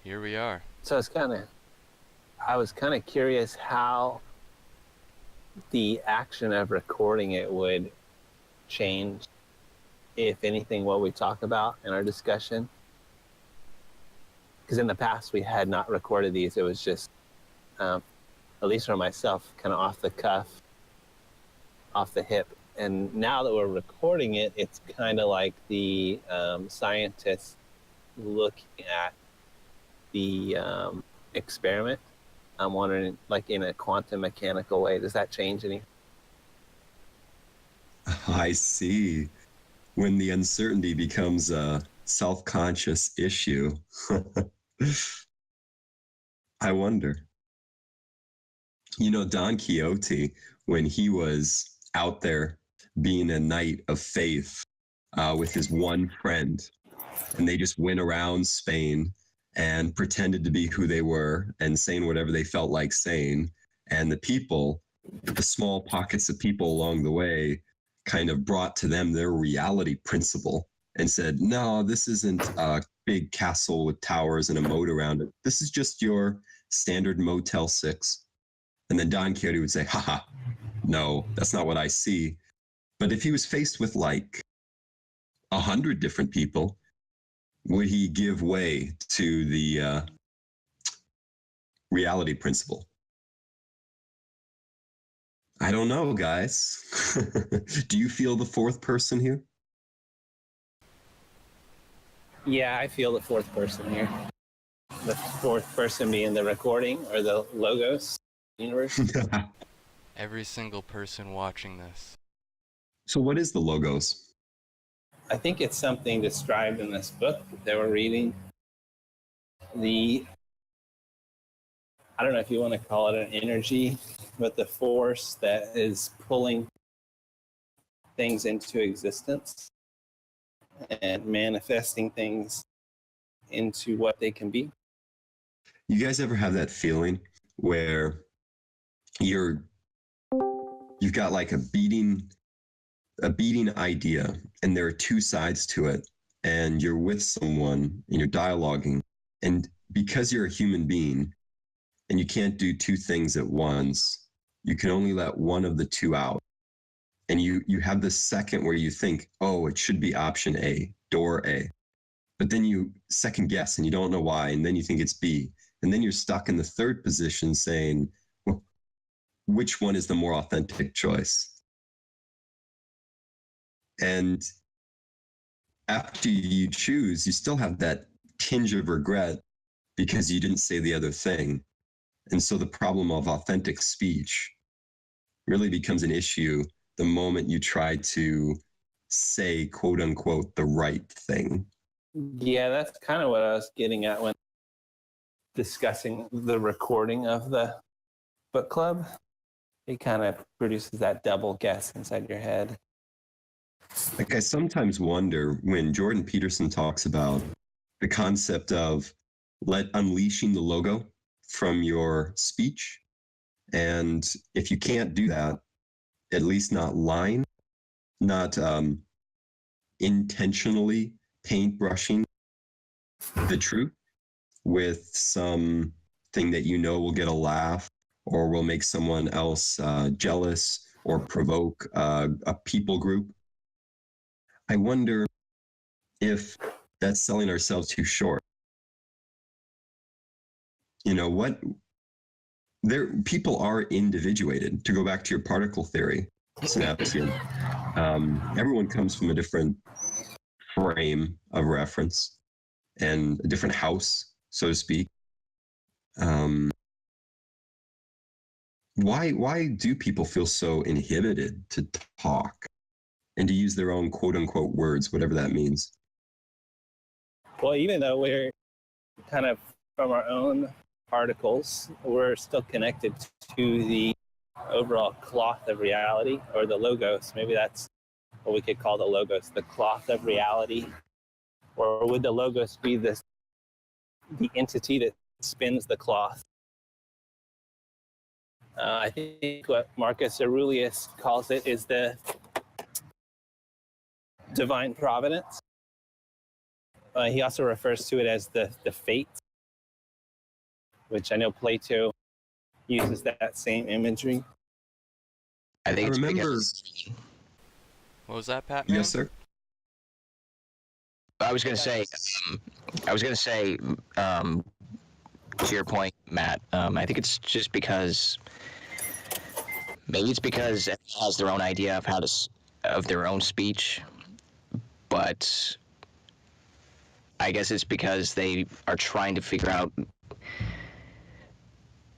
Here we are. So I was kind of curious how the action of recording it would change, if anything, what we talk about in our discussion. Because in the past we had not recorded these. It was just, at least for myself, kind of off the cuff, off the hip. And now that we're recording it, it's kind of like the scientists looking at the experiment. I'm wondering, like in a quantum mechanical way, does that change anything? I see. When the uncertainty becomes a self-conscious issue, I wonder. You know, Don Quixote, when he was out there being a knight of faith with his one friend, and they just went around Spain and pretended to be who they were and saying whatever they felt like saying. And the people, the small pockets of people along the way, kind of brought to them their reality principle and said, no, this isn't a big castle with towers and a moat around it. This is just your standard Motel 6. And then Don Quixote would say, haha, no, that's not what I see. But if he was faced with like 100 different people, would he give way to the reality principle? I don't know, guys. Do you feel the fourth person here? Yeah, I feel the fourth person here. The fourth person being the recording or the logos universe. Every single person watching this. So what is the logos? I think it's something described in this book that we're reading. I don't know if you want to call it an energy, but the force that is pulling things into existence and manifesting things into what they can be. You guys ever have that feeling where you've got like a beating idea and there are two sides to it, and you're with someone and you're dialoguing, and because you're a human being and you can't do two things at once, you can only let one of the two out. And you have this second where you think, oh, it should be option A, door A. But then you second guess and you don't know why, and then you think it's B. And then you're stuck in the third position saying, well, which one is the more authentic choice? And after you choose, you still have that tinge of regret because you didn't say the other thing. And so the problem of authentic speech really becomes an issue the moment you try to say, quote unquote, the right thing. Yeah, that's kind of what I was getting at when discussing the recording of the book club. It kind of produces that double guess inside your head. Like I sometimes wonder when Jordan Peterson talks about the concept of unleashing the logo from your speech. And if you can't do that, at least not lying, not intentionally paintbrushing the truth with some thing that you know will get a laugh or will make someone else jealous or provoke a people group. I wonder if that's selling ourselves too short. You know what? People are individuated. To go back to your particle theory, Synaptian, everyone comes from a different frame of reference and a different house, so to speak. Why do people feel so inhibited to talk and to use their own quote unquote words, whatever that means? Well, even though we're kind of from our own particles, we're still connected to the overall cloth of reality, or the logos. Maybe that's what we could call the logos, the cloth of reality. Or would the logos be the entity that spins the cloth? I think what Marcus Aurelius calls it is the divine providence. He also refers to it as the fate. which I know Plato uses that same imagery. I think I it's remember. because What was that, PatMan? Yes, sir. I was going to say, to your point, Matt, I think it's just because maybe it's because it has their own idea of of their own speech, but I guess it's because they are trying to figure out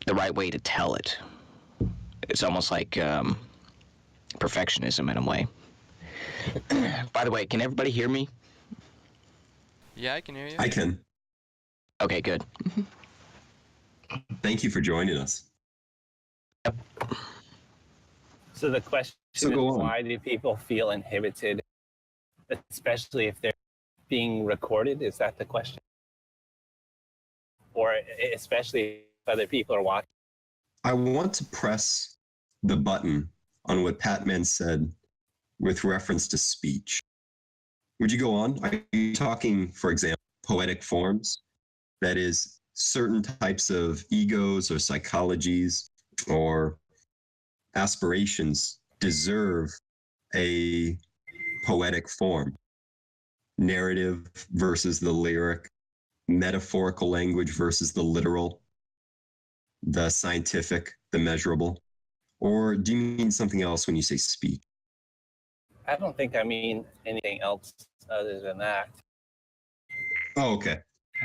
the right way to tell it. It's almost like perfectionism in a way. By the way, can everybody hear me? Yeah, I can hear you. I can. Okay, good. Thank you for joining us. So the question So is, go on. why do people feel inhibited, especially if they're being recorded? Is that the question? Or especially if other people are watching? I want to press the button on what PatMan said with reference to speech. Would you go on? Are you talking, for example, poetic forms? That is, certain types of egos or psychologies or aspirations deserve a poetic form. Narrative versus the lyric, metaphorical language versus the literal, the scientific, the measurable? Or do you mean something else when you say speech? I don't think I mean anything else other than that. Oh, okay.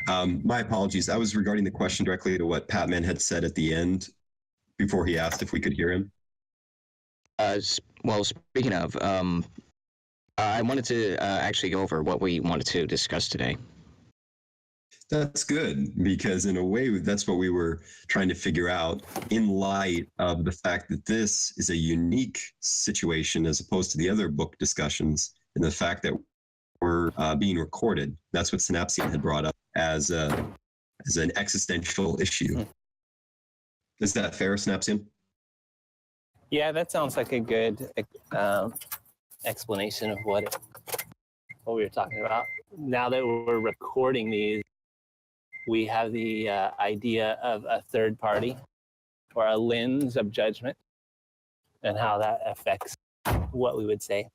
My apologies. I was regarding the question directly to what PatMan had said at the end before he asked if we could hear him. Well, speaking of, I wanted to actually go over what we wanted to discuss today. That's good, because in a way, that's what we were trying to figure out in light of the fact that this is a unique situation as opposed to the other book discussions, and the fact that we're being recorded. That's what Synapsian had brought up as an existential issue. Is that fair, Synapsian? Yeah, that sounds like a good explanation of what we were talking about. Now that we're recording these, we have the idea of a third party or a lens of judgment and how that affects what we would say.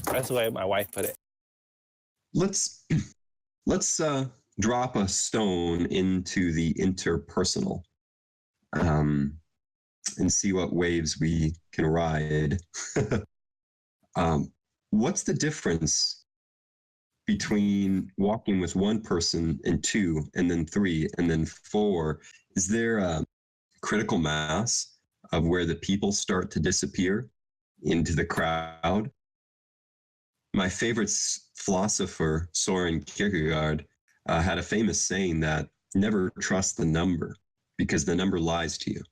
That's the way my wife put it. Let's drop a stone into the interpersonal and see what waves we can ride. What's the difference between walking with one person and two, and then three, and then four? Is there a critical mass of where the people start to disappear into the crowd? My favorite philosopher, Soren Kierkegaard, had a famous saying that never trust the number, because the number lies to you.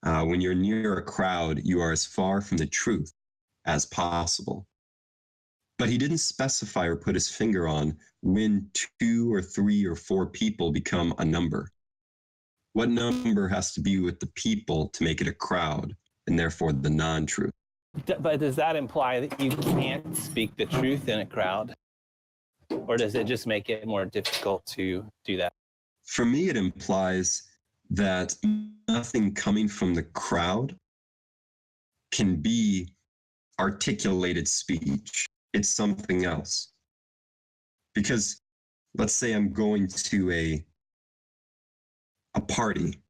When you're near a crowd, you are as far from the truth as possible. But he didn't specify or put his finger on when 2 or 3 or 4 people become a number. What number has to be with the people to make it a crowd, and therefore the non-truth? But does that imply that you can't speak the truth in a crowd? Or does it just make it more difficult to do that? For me, it implies that nothing coming from the crowd can be articulated speech. It's something else. Because let's say I'm going to a party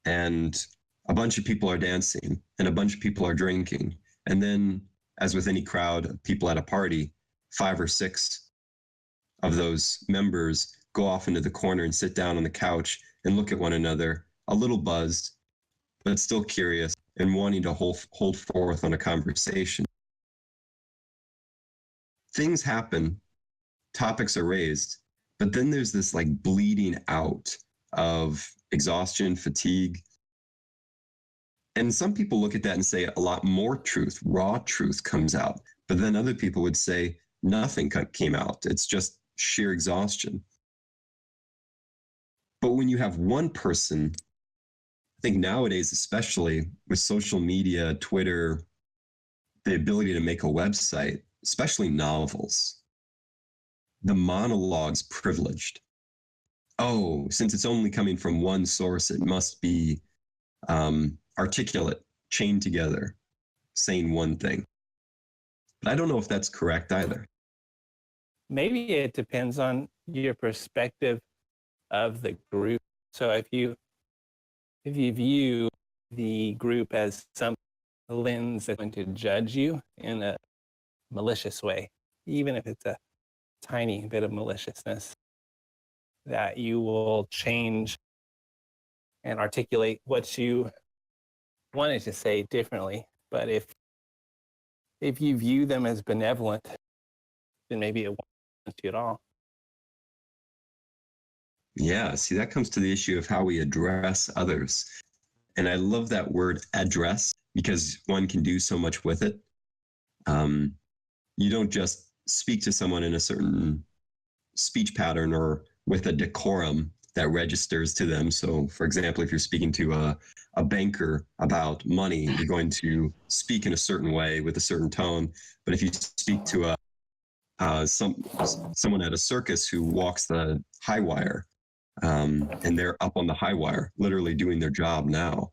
and a bunch of people are dancing and a bunch of people are drinking. And then, as with any crowd of people at a party, 5 or 6 of those members go off into the corner and sit down on the couch and look at one another, a little buzzed, but still curious and wanting to hold forth on a conversation. Things happen, topics are raised, but then there's this like bleeding out of exhaustion, fatigue. And some people look at that and say a lot more truth, raw truth comes out. But then other people would say nothing came out. It's just sheer exhaustion. But when you have one person, I think nowadays, especially with social media, Twitter, the ability to make a website, especially novels, the monologue's privileged. oh, since it's only coming from one source, it must be articulate, chained together, saying one thing. But I don't know if that's correct either. Maybe it depends on your perspective of the group. So if you view the group as some lens that's going to judge you in a malicious way, even if it's a tiny bit of maliciousness, that you will change and articulate what you wanted to say differently. But if you view them as benevolent, then maybe it won't affect you at all. Yeah, see, that comes to the issue of how we address others. And I love that word address because one can do so much with it. You don't just speak to someone in a certain speech pattern or with a decorum that registers to them. So, for example, if you're speaking to a banker about money, you're going to speak in a certain way with a certain tone. But if you speak to someone at a circus who walks the high wire, and they're up on the high wire, literally doing their job now,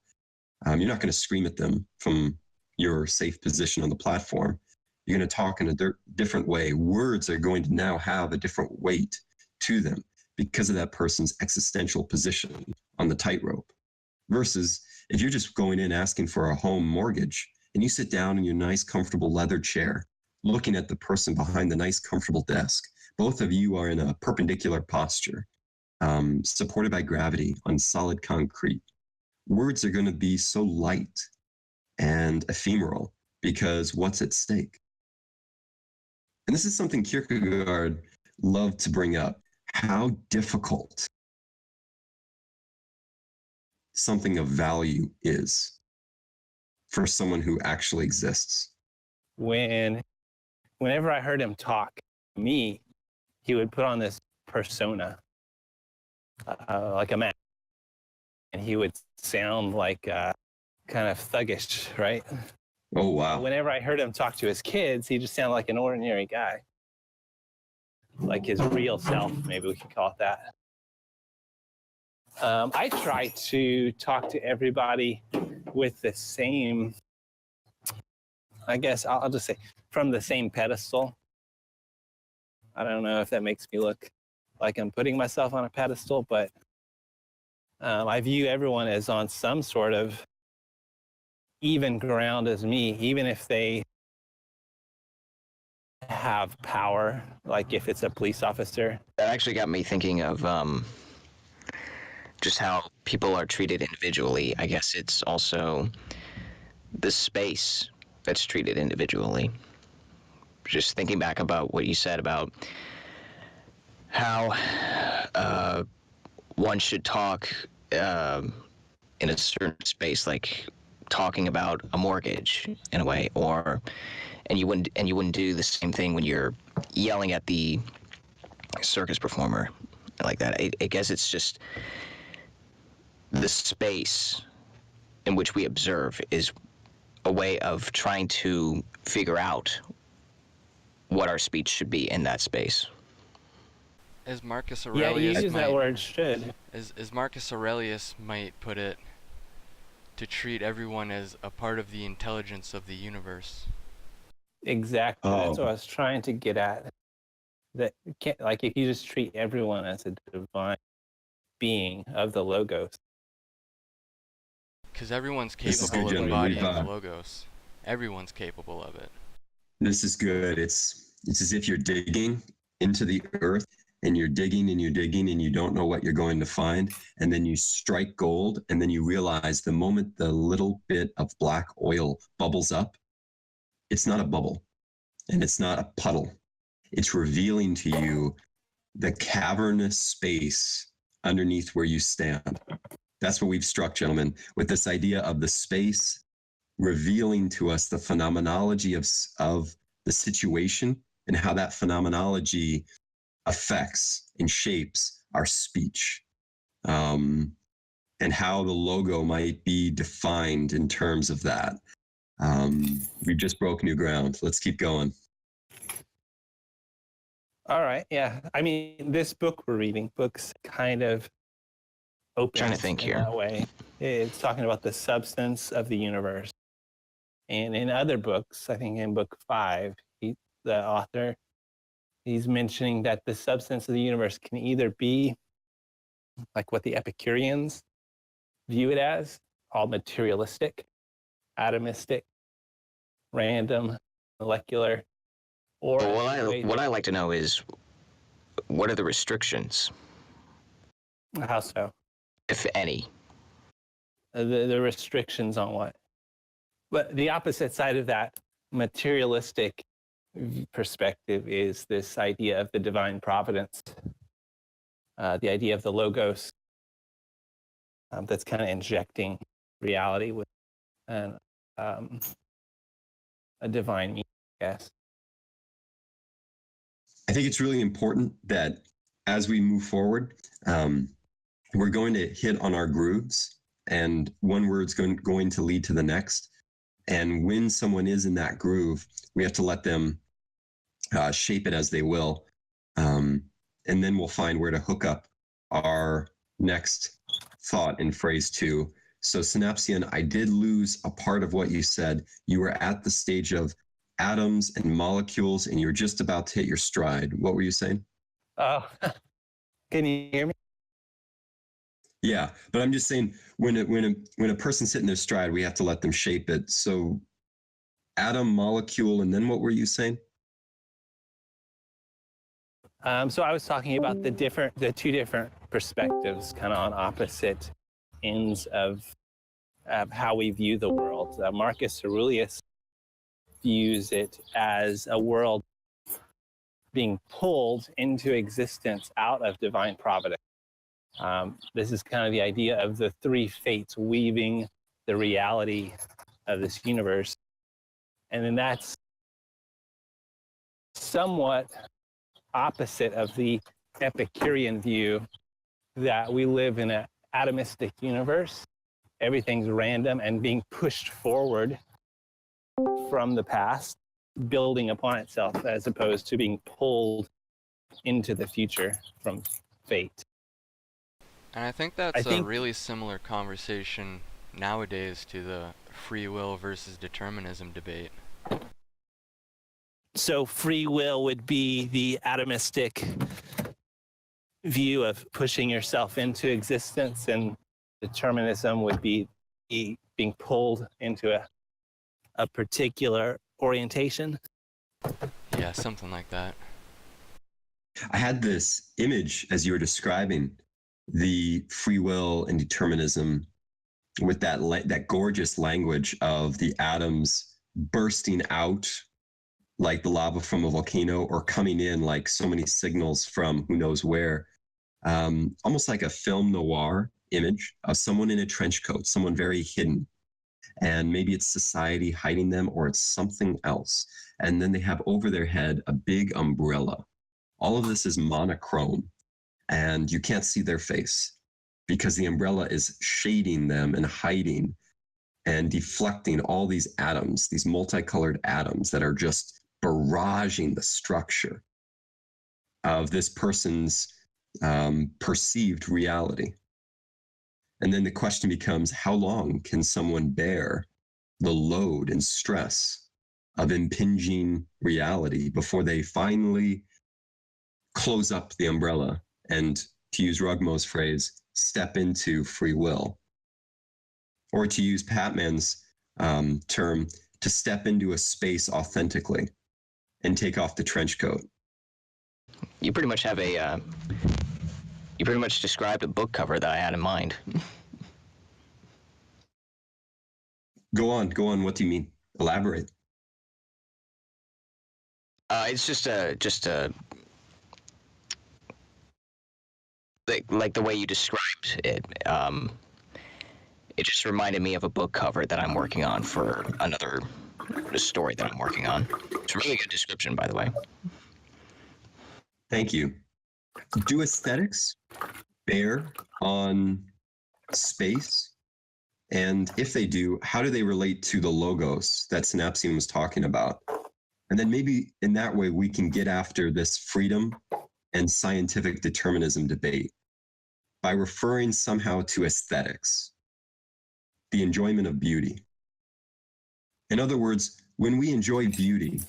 you're not going to scream at them from your safe position on the platform. You're going to talk in a different way. Words are going to now have a different weight to them because of that person's existential position on the tightrope. Versus if you're just going in asking for a home mortgage and you sit down in your nice, comfortable leather chair, looking at the person behind the nice, comfortable desk, both of you are in a perpendicular posture, supported by gravity on solid concrete. Words are going to be so light and ephemeral because what's at stake? And this is something Kierkegaard loved to bring up, how difficult something of value is for someone who actually exists. Whenever I heard him talk to me, he would put on this persona, like a man, and he would sound like kind of thuggish, right? Oh, wow. Whenever I heard him talk to his kids, he just sounded like an ordinary guy, like his real self, maybe we could call it that. I try to talk to everybody with the same, I guess I'll just say, from the same pedestal. I don't know if that makes me look like I'm putting myself on a pedestal, but I view everyone as on some sort of even ground as me, even if they have power, like if it's a police officer. That actually got me thinking of just how people are treated individually. I guess it's also the space that's treated individually. Just thinking back about what you said about how one should talk in a certain space, like talking about a mortgage in a way, and you wouldn't do the same thing when you're yelling at the circus performer like that. I guess it's just the space in which we observe is a way of trying to figure out what our speech should be in that space. As Marcus Yeah, Aurelius you use might, that word should. as Marcus Aurelius might put it, to treat everyone as a part of the intelligence of the universe. Exactly. That's Oh. what I was trying to get at. That like if you just treat everyone as a divine being of the logos. Because everyone's This is capable good, of gentlemen. embodying the We've, logos. Everyone's capable of it. This is good. It's as if you're digging into the earth and you're digging and you're digging and you don't know what you're going to find. And then you strike gold and then you realize the moment the little bit of black oil bubbles up, it's not a bubble and it's not a puddle. It's revealing to you the cavernous space underneath where you stand. That's what we've struck, gentlemen, with this idea of the space revealing to us the phenomenology of the situation and how that phenomenology affects and shapes our speech, and how the logo might be defined in terms of that. We just broke new ground. Let's keep going. All right. Yeah. I mean, this book we're reading, books kind of open Trying to think in here. that way. It's talking about the substance of the universe. And in other books, I think in book 5, the author, he's mentioning that the substance of the universe can either be like what the Epicureans view it as, all materialistic, atomistic, random, molecular, or But way what I like to know is, what are the restrictions, how so? if any? The restrictions on what? But the opposite side of that materialistic perspective is this idea of the divine providence, the idea of the logos that's kind of injecting reality with an, a divine meaning, I guess. I think it's really important that as we move forward, we're going to hit on our grooves, and one word's going to lead to the next. And when someone is in that groove, we have to let them shape it as they will. And then we'll find where to hook up our next thought in phrase 2. So, Synapsian, I did lose a part of what you said. You were at the stage of atoms and molecules, and you were just about to hit your stride. What were you saying? Oh, can you hear me? Yeah, but I'm just saying when a person's hitting their stride, we have to let them shape it. So, atom, molecule, and then what were you saying? So I was talking about the two different perspectives, kind of on opposite ends of how we view the world. Marcus Aurelius views it as a world being pulled into existence out of divine providence. This is kind of the idea of the three fates weaving the reality of this universe. And then that's somewhat opposite of the Epicurean view that we live in an atomistic universe. Everything's random and being pushed forward from the past, building upon itself, as opposed to being pulled into the future from fate. And I think that's a really similar conversation nowadays to the free will versus determinism debate. So free will would be the atomistic view of pushing yourself into existence, and determinism would be being pulled into a particular orientation. Yeah, something like that. I had this image as you were describing the free will and determinism with that gorgeous language of the atoms bursting out like the lava from a volcano, or coming in like so many signals from who knows where. Almost like a film noir image of someone in a trench coat, someone very hidden. And maybe it's society hiding them, or it's something else. And then they have over their head a big umbrella. All of this is monochrome, and you can't see their face because the umbrella is shading them and hiding and deflecting all these atoms, these multicolored atoms that are just barraging the structure of this person's perceived reality. And then the question becomes, how long can someone bear the load and stress of impinging reality before they finally close up the umbrella and, to use Rugmo's phrase, step into free will? Or to use PatMan's term, to step into a space authentically and take off the trench coat. You pretty much have you pretty much described a book cover that I had in mind. Go on. What do you mean? Elaborate. It's just a like the way you described it. It just reminded me of a book cover that I'm working on for another story that I'm working on. It's a really good description, by the way. Thank you. Do aesthetics bear on space? And if they do, how do they relate to the logos that Synapsian was talking about? And then maybe in that way, we can get after this freedom and scientific determinism debate by referring somehow to aesthetics, the enjoyment of beauty. In other words, when we enjoy beauty,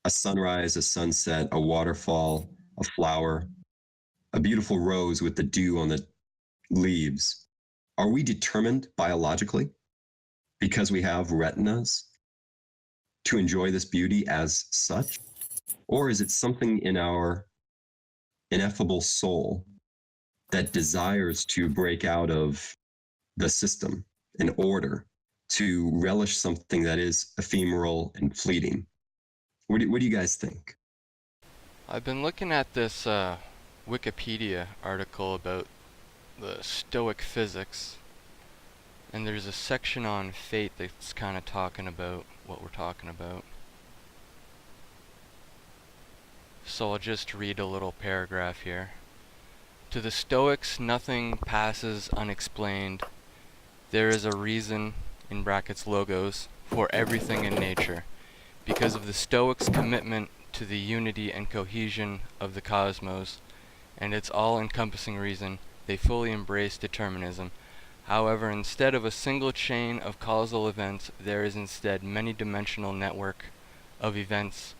a sunrise, a sunset, a waterfall, a flower, a beautiful rose with the dew on the leaves, are we determined biologically because we have retinas to enjoy this beauty as such? Or is it something in our ineffable soul that desires to break out of the system in order to relish something that is ephemeral and fleeting? What do you guys think? I've been looking at this Wikipedia article about the Stoic physics, and there's a section on fate that's kind of talking about what we're talking about. So I'll just read a little paragraph here. To the Stoics, nothing passes unexplained. There is a reason, in brackets logos, for everything in nature. Because of the Stoics' commitment to the unity and cohesion of the cosmos and its all-encompassing reason, they fully embrace determinism. However, instead of a single chain of causal events, there is instead many-dimensional network of events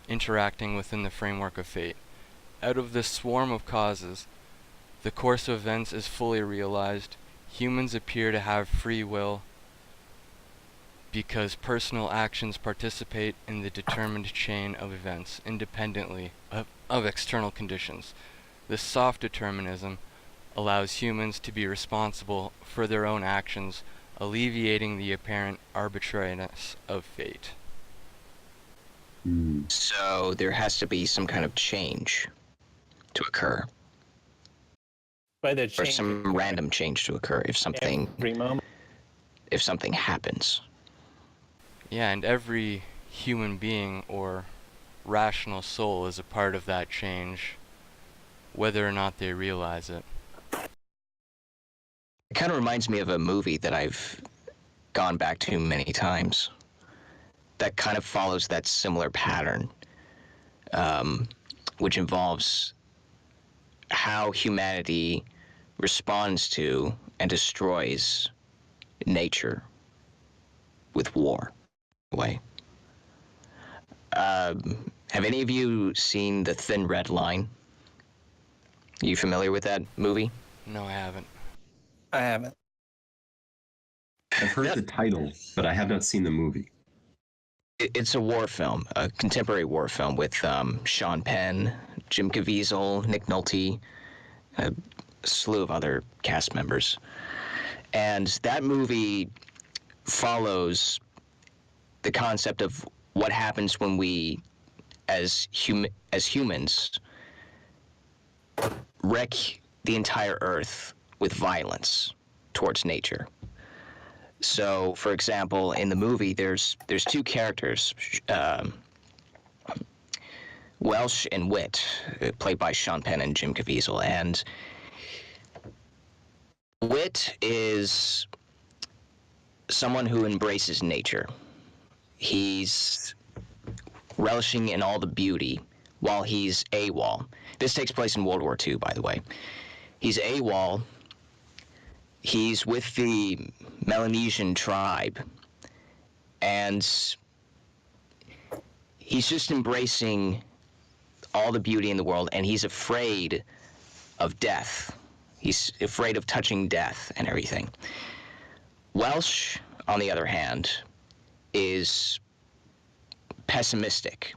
interacting within the framework of fate. Out of this swarm of causes, the course of events is fully realized. Humans appear to have free will because personal actions participate in the determined chain of events independently of external conditions. This soft determinism allows humans to be responsible for their own actions, alleviating the apparent arbitrariness of fate. So there has to be some kind of change to occur, By the or change some random change to occur if something every moment. happens. Yeah, and every human being or rational soul is a part of that change, whether or not they realize it. It kind of reminds me of a movie that I've gone back to many times that kind of follows that similar pattern, which involves how humanity responds to and destroys nature with war. Way. Have any of you seen The Thin Red Line? Are you familiar with that movie? No, I haven't. I haven't. I've heard the title, but I have not seen the movie. It's a war film, a contemporary war film with Sean Penn, Jim Caviezel, Nick Nolte, a slew of other cast members. And that movie follows the concept of what happens when we, as humans, wreck the entire Earth with violence towards nature. So, for example, in the movie, there's two characters, Welsh and Wit, played by Sean Penn and Jim Caviezel. And Wit is someone who embraces nature. He's relishing in all the beauty while he's AWOL. This takes place in World War II, by the way. He's AWOL. He's with the Melanesian tribe, and he's just embracing all the beauty in the world, and he's afraid of death. He's afraid of touching death and everything. Welsh, on the other hand, is pessimistic.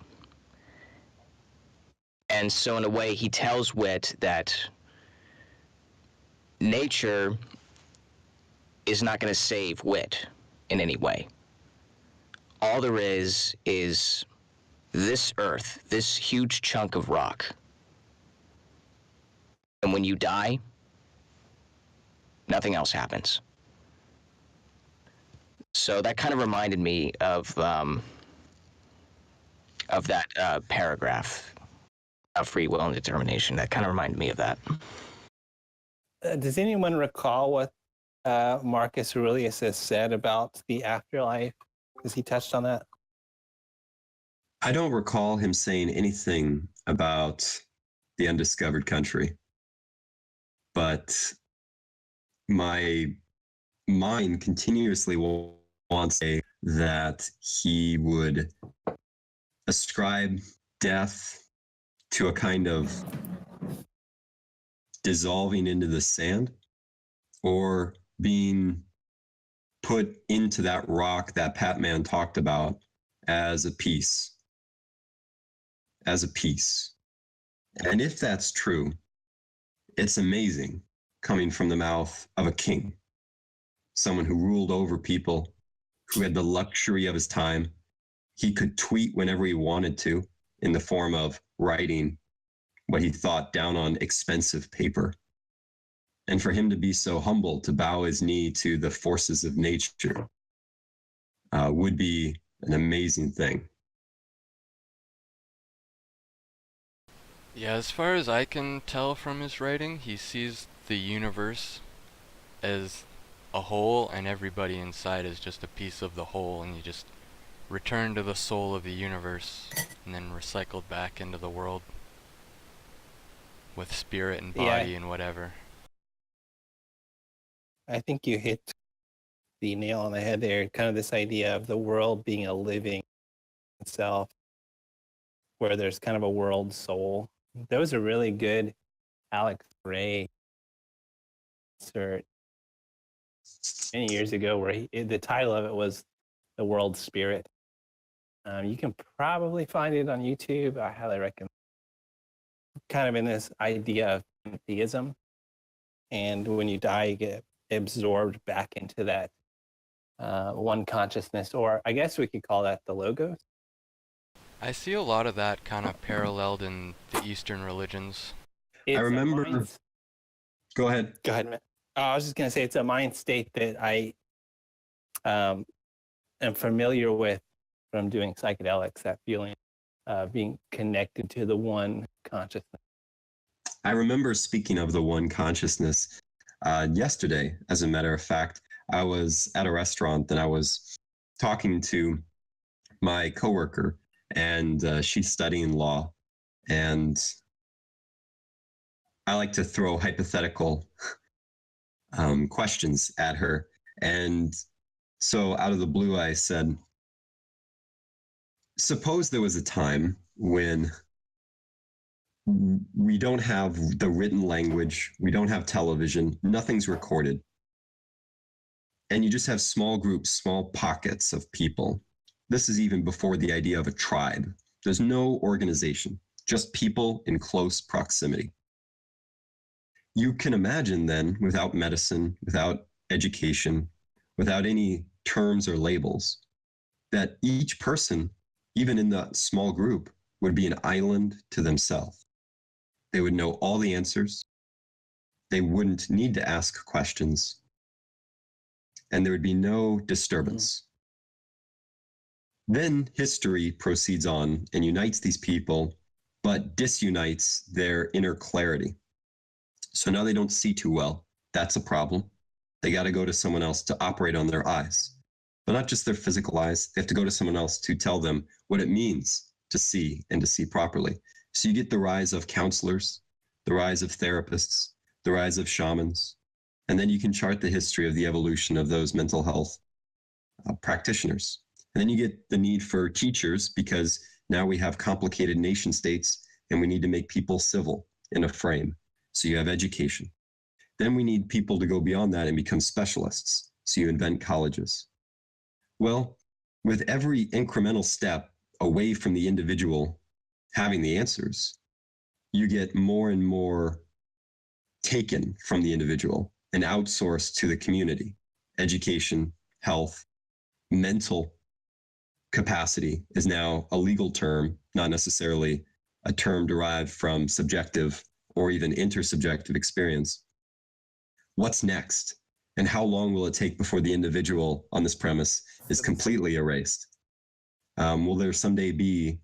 And so in a way, he tells Wit that nature is not going to save Wit in any way. All there is this earth, this huge chunk of rock. And when you die, nothing else happens. So that kind of reminded me of that paragraph of free will and determination. That kind of reminded me of that. Does anyone recall what Marcus Aurelius has said about the afterlife? Because he touched on that. I don't recall him saying anything about the undiscovered country, but my mind continuously wants to say that he would ascribe death to a kind of dissolving into the sand or being put into that rock that PatMan talked about as a piece. As a piece. And if that's true, it's amazing coming from the mouth of a king, someone who ruled over people, who had the luxury of his time. He could tweet whenever he wanted to in the form of writing what he thought down on expensive paper. And for him to be so humble, to bow his knee to the forces of nature, would be an amazing thing. Yeah, as far as I can tell from his writing, he sees the universe as a whole, and everybody inside is just a piece of the whole, and you just return to the soul of the universe and then recycled back into the world with spirit and body and whatever. I think you hit the nail on the head there. Kind of this idea of the world being a living itself, where there's kind of a world soul. There was a really good Alex Ray insert many years ago where the title of it was The World Spirit. You can probably find it on YouTube. I highly recommend. Kind of in this idea of theism, and when you die, you get absorbed back into that one consciousness, or I guess we could call that the logos. I see a lot of that kind of paralleled in the Eastern religions. I remember. Go ahead. Go ahead, man. I was just going to say it's a mind state that I am familiar with from doing psychedelics, that feeling of being connected to the one consciousness. I remember speaking of the one consciousness yesterday. As a matter of fact, I was at a restaurant and I was talking to my coworker, and she's studying law. And I like to throw hypothetical questions at her. And so out of the blue, I said, suppose there was a time when we don't have the written language, we don't have television, nothing's recorded. And you just have small groups, small pockets of people. This is even before the idea of a tribe. There's no organization, just people in close proximity. You can imagine then, without medicine, without education, without any terms or labels, that each person, even in that small group, would be an island to themselves. They would know all the answers. They wouldn't need to ask questions. And there would be no disturbance. Then history proceeds on and unites these people, but disunites their inner clarity. So now they don't see too well. That's a problem. They got to go to someone else to operate on their eyes, but not just their physical eyes. They have to go to someone else to tell them what it means to see and to see properly. So you get the rise of counselors, the rise of therapists, the rise of shamans, and then you can chart the history of the evolution of those mental health practitioners. And then you get the need for teachers, because now we have complicated nation states and we need to make people civil in a frame. So you have education. Then we need people to go beyond that and become specialists. So you invent colleges. Well, with every incremental step away from the individual having the answers, you get more and more taken from the individual and outsourced to the community. Education, health, mental capacity is now a legal term, not necessarily a term derived from subjective or even intersubjective experience. What's next? And how long will it take before the individual on this premise is completely erased? Will there someday be,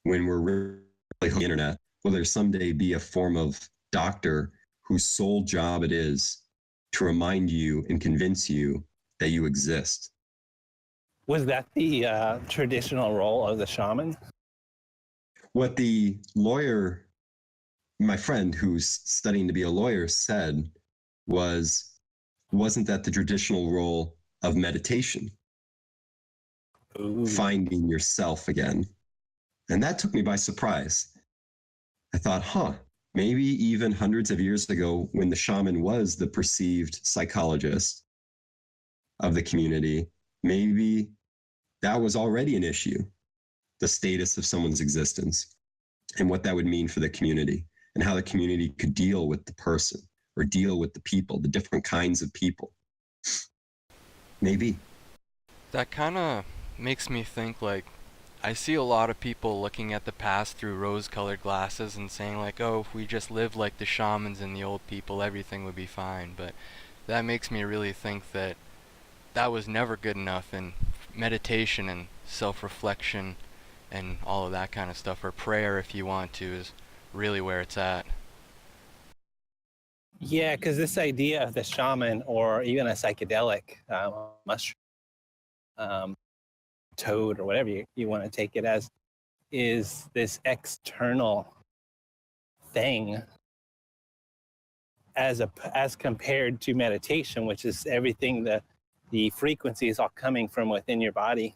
when we're really on the internet, will there someday be a form of doctor whose sole job it is to remind you and convince you that you exist? Was that the traditional role of the shaman? what the lawyer, my friend who's studying to be a lawyer, said wasn't that the traditional role of meditation, Ooh. finding yourself again? And that took me by surprise. I thought, maybe even hundreds of years ago, when the shaman was the perceived psychologist of the community, maybe that was already an issue, the status of someone's existence and what that would mean for the community and how the community could deal with the person or deal with the people, the different kinds of people. Maybe. That kind of makes me think, like, I see a lot of people looking at the past through rose-colored glasses and saying, like, oh, if we just lived like the shamans and the old people, everything would be fine. But that makes me really think that that was never good enough, and meditation and self-reflection and all of that kind of stuff, or prayer if you want to, is really where it's at. Yeah, because this idea of the shaman or even a psychedelic mushroom, toad, or whatever you want to take it as, is this external thing as compared to meditation, which is everything, the frequencies all coming from within your body.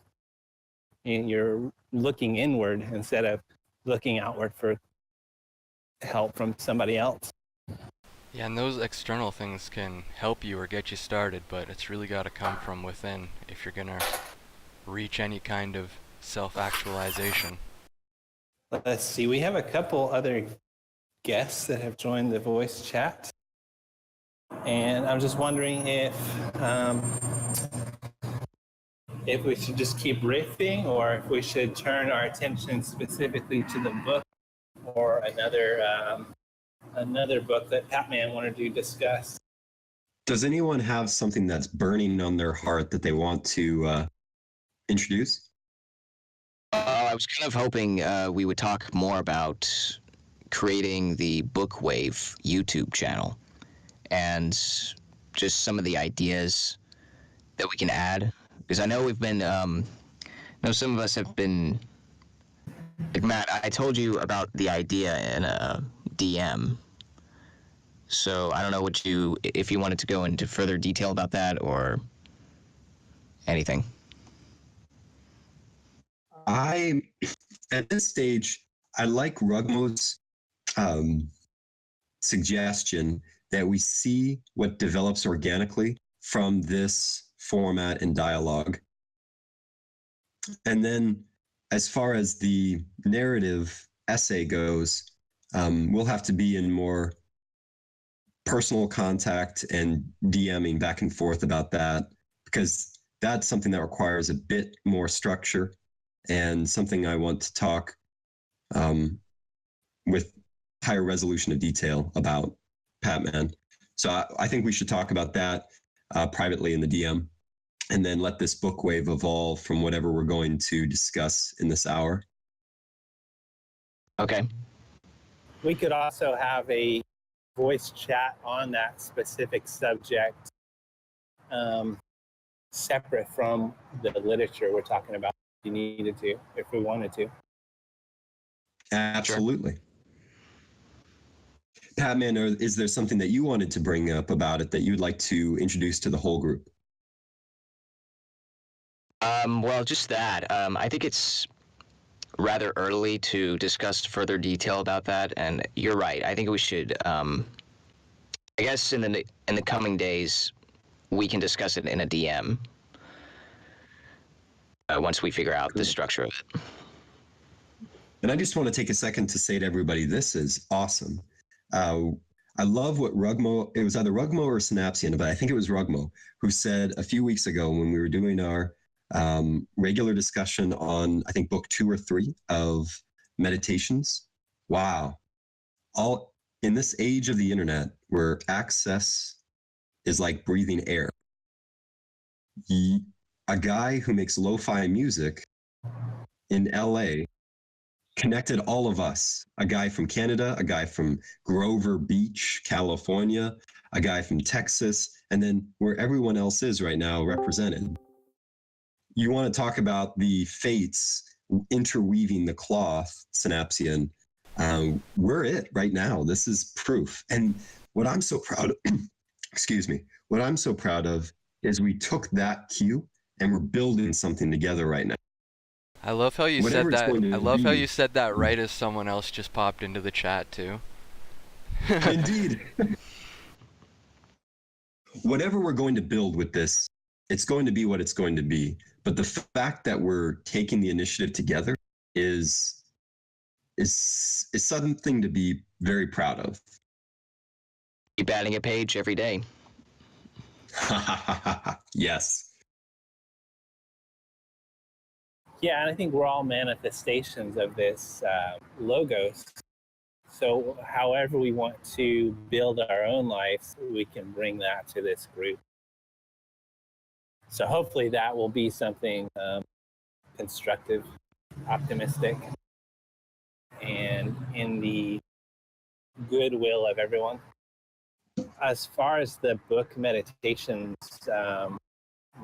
You're looking inward instead of looking outward for help from somebody else. Yeah, and those external things can help you or get you started, but it's really got to come from within if you're gonna reach any kind of self-actualization. Let's see, we have a couple other guests that have joined the voice chat. And I'm just wondering if we should just keep riffing, or if we should turn our attention specifically to the book, or another book that PatMan wanted to discuss. Does anyone have something that's burning on their heart that they want to introduce? I was kind of hoping we would talk more about creating the Bookwave YouTube channel and just some of the ideas that we can add. Because I know we've been, some of us have been, like Matt, I told you about the idea in a DM. So I don't know if you wanted to go into further detail about that or anything. At this stage, I like Rugmo's suggestion that we see what develops organically from this format and dialogue. And then as far as the narrative essay goes, we'll have to be in more personal contact and DMing back and forth about that, because that's something that requires a bit more structure and something I want to talk with higher resolution of detail about PatMan. So I think we should talk about that privately in the DM, and then let this book wave evolve from whatever we're going to discuss in this hour. Okay. We could also have a voice chat on that specific subject, separate from the literature we're talking about, if you needed to, if we wanted to. Absolutely. Sure. PatMan, is there something that you wanted to bring up about it that you'd like to introduce to the whole group? Well, just that. I think it's rather early to discuss further detail about that, and you're right. I think we should. I guess in the coming days, we can discuss it in a DM once we figure out the structure of it. And I just want to take a second to say to everybody, this is awesome. I love what Rugmo, it was either Rugmo or Synapsian, but I think it was Rugmo, who said a few weeks ago when we were doing our regular discussion on, I think, book 2 or 3 of meditations. Wow. All in this age of the internet where access is like breathing air. A guy who makes lo-fi music in LA connected all of us. A guy from Canada, a guy from Grover Beach, California, a guy from Texas, and then where everyone else is right now represented. You want to talk about the fates interweaving the cloth, synapsian, we're it right now. This is proof. And what I'm so proud of, excuse me, what I'm so proud of is we took that cue and we're building something together right now. I love how you Whatever said it's that. going to I love how be. you said that right as someone else just popped into the chat too. Indeed. Whatever we're going to build with this, it's going to be what it's going to be. But the fact that we're taking the initiative together is something to be very proud of. Keep adding a page every day. Yes. Yeah, and I think we're all manifestations of this logos. So however we want to build our own lives, we can bring that to this group. So hopefully that will be something constructive, optimistic, and in the goodwill of everyone. As far as the book meditations,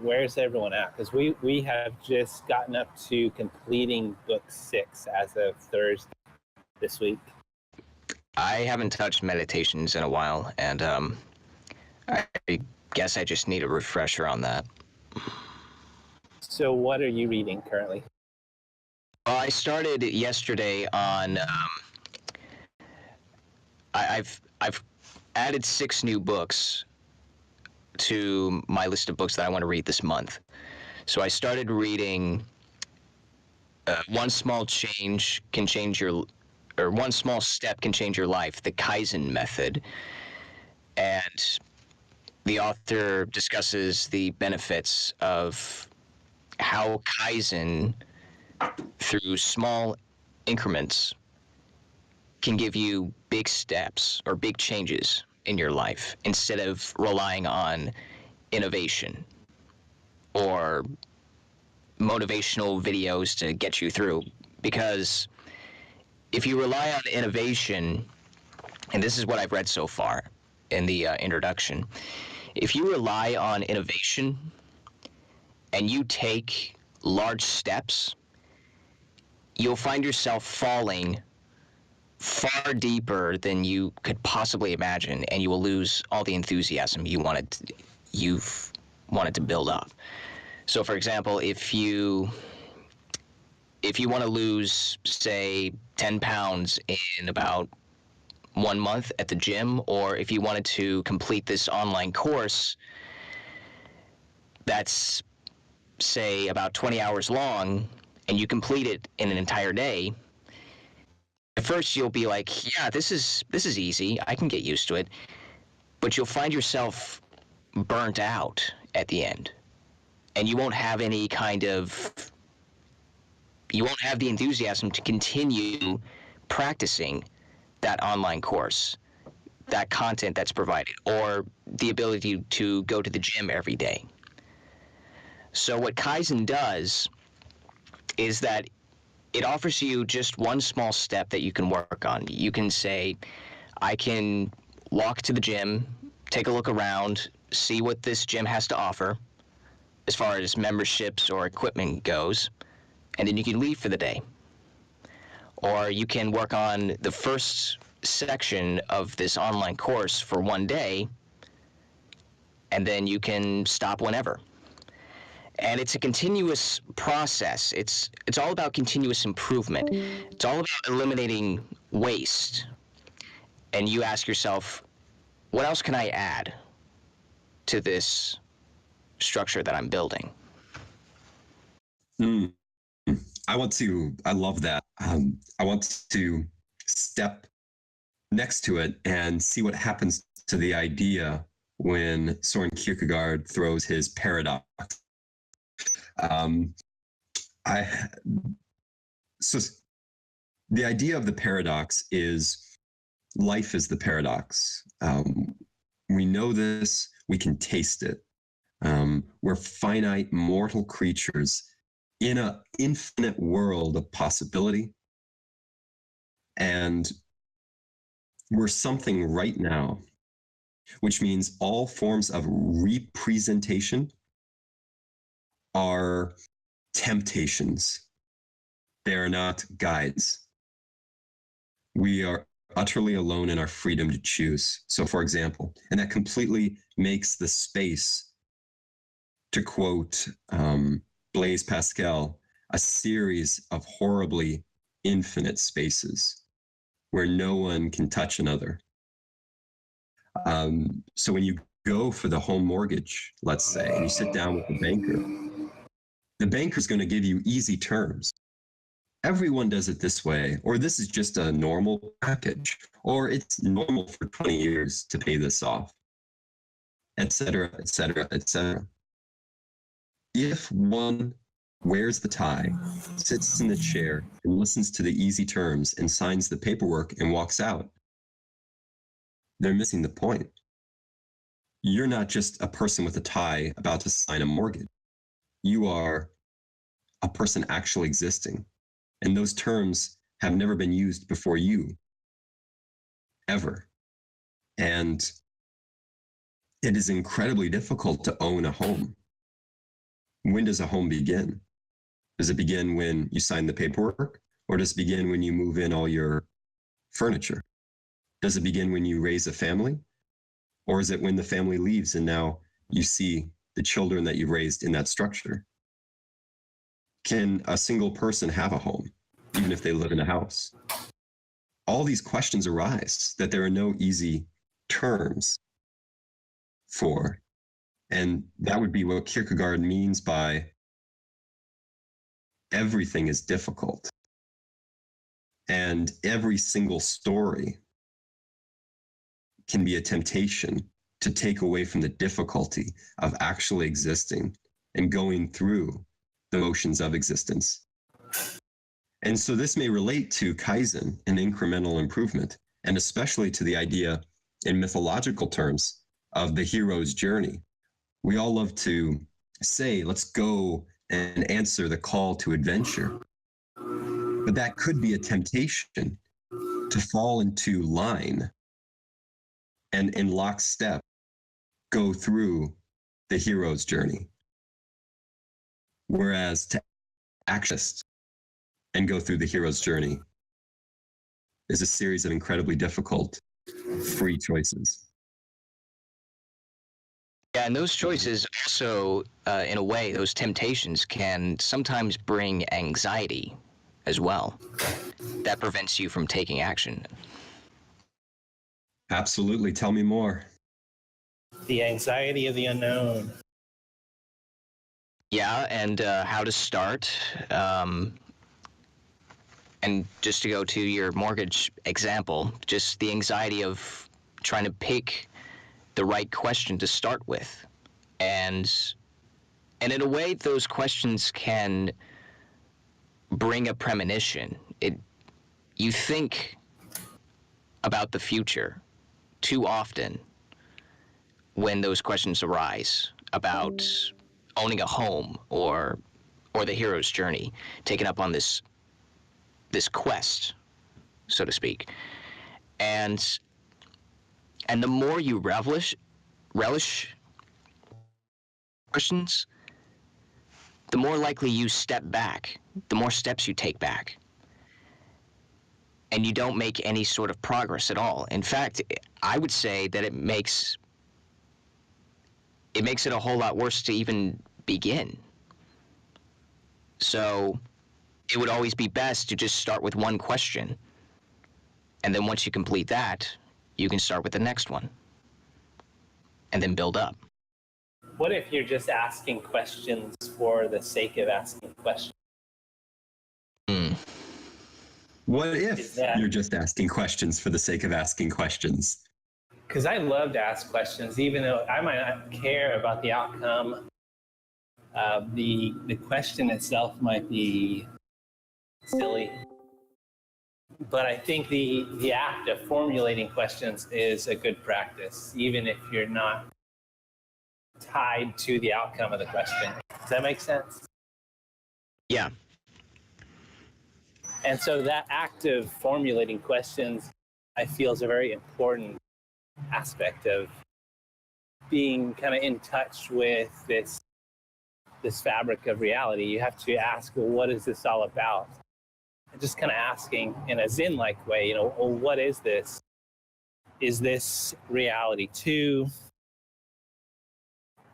where's everyone at? Because we have just gotten up to completing book 6 as of Thursday this week. I haven't touched meditations in a while, and I guess I just need a refresher on that. So what are you reading currently? Well, I started yesterday on. I've added 6 new books to my list of books that I want to read this month. So I started reading One Small Change Can Change Your, or One Small Step Can Change Your Life, the Kaizen method. And the author discusses the benefits of how Kaizen, through small increments, can give you big steps or big changes in your life instead of relying on innovation or motivational videos to get you through. Because if you rely on innovation, and this is what I've read so far in the introduction, if you rely on innovation and you take large steps, you'll find yourself falling far deeper than you could possibly imagine, and you will lose all the enthusiasm you've wanted to build up. So, for example, if you want to lose, say, 10 pounds in about 1 month at the gym, or if you wanted to complete this online course that's, say, about 20 hours long, and you complete it in an entire day, at first you'll be like, yeah, this is easy. I can get used to it. But you'll find yourself burnt out at the end. And you won't have the enthusiasm to continue practicing that online course, that content that's provided, or the ability to go to the gym every day. So what Kaizen does is that it offers you just one small step that you can work on. You can say, I can walk to the gym, take a look around, see what this gym has to offer as far as memberships or equipment goes, and then you can leave for the day. Or you can work on the first section of this online course for 1 day, and then you can stop whenever. And it's a continuous process. It's all about continuous improvement. It's all about eliminating waste. And you ask yourself, what else can I add to this structure that I'm building? I love that. I want to step next to it and see what happens to the idea when Soren Kierkegaard throws his paradox. So the idea of the paradox is life is the paradox. We know this, we can taste it. We're finite mortal creatures in an infinite world of possibility. And we're something right now, which means all forms of representation are temptations. They are not guides. We are utterly alone in our freedom to choose. So, for example, and that completely makes the space, to quote Blaise Pascal, a series of horribly infinite spaces where no one can touch another. So when you go for the home mortgage, let's say, and you sit down with the banker's going to give you easy terms. Everyone does it this way, or this is just a normal package, or it's normal for 20 years to pay this off, et cetera, et cetera, et cetera. If one wears the tie, sits in the chair, and listens to the easy terms and signs the paperwork and walks out, they're missing the point. You're not just a person with a tie about to sign a mortgage. You are a person actually existing. And those terms have never been used before you, ever. And it is incredibly difficult to own a home. When does a home begin? Does it begin when you sign the paperwork? Or does it begin when you move in all your furniture? Does it begin when you raise a family? Or is it when the family leaves and now you see the children that you raised in that structure? Can a single person have a home, even if they live in a house? All these questions arise that there are no easy terms for. And that would be what Kierkegaard means by everything is difficult. And every single story can be a temptation to take away from the difficulty of actually existing and going through the motions of existence. And so this may relate to Kaizen and incremental improvement, and especially to the idea in mythological terms of the hero's journey. We all love to say, let's go and answer the call to adventure. But that could be a temptation to fall into line and in lockstep go through the hero's journey. Whereas to access and go through the hero's journey is a series of incredibly difficult, free choices. Yeah, and those choices also, in a way, those temptations can sometimes bring anxiety as well. That prevents you from taking action. Absolutely. Tell me more. The anxiety of the unknown. Yeah, and how to start. And just to go to your mortgage example, just the anxiety of trying to pick the right question to start with. And in a way, those questions can bring a premonition. You think about the future too often when those questions arise about owning a home or the hero's journey, taken up on this quest, so to speak. And the more you relish questions, the more likely you step back, the more steps you take back. And you don't make any sort of progress at all. In fact, I would say that it makes it a whole lot worse to even begin. So it would always be best to just start with one question. And then once you complete that, you can start with the next one. And then build up. What if you're just asking questions for the sake of asking questions? What if you're just asking questions for the sake of asking questions? Because I love to ask questions, even though I might not care about the outcome. The question itself might be silly. But I think the act of formulating questions is a good practice, even if you're not tied to the outcome of the question. Does that make sense? Yeah. And so that act of formulating questions, I feel, is a very important aspect of being kind of in touch with this fabric of reality. You have to ask, well, what is this all about? just kind of asking in a Zen-like way, well, what is this? Is this reality too?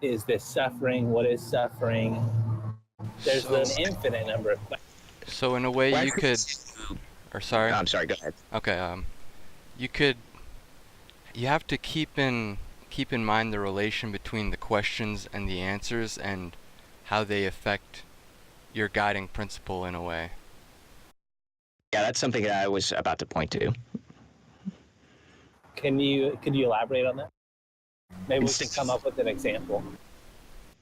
Is this suffering? What is suffering? There's So, an infinite number of questions. so in a way Well, you could, or sorry, I'm sorry. Go ahead. okay, you could, you have to keep in mind the relation between the questions and the answers and how they affect your guiding principle in a way. Yeah, that's something that I was about to point to. Could you elaborate on that? Maybe we can come up with an example.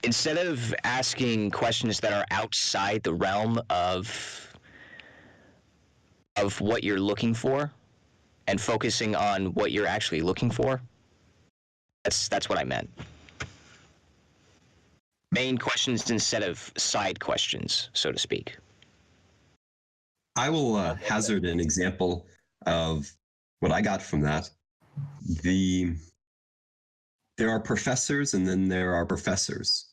Instead of asking questions that are outside the realm of what you're looking for and focusing on what you're actually looking for, that's what I meant. Main questions instead of side questions, so to speak. I will hazard an example of what I got from that. There are professors and then there are professors.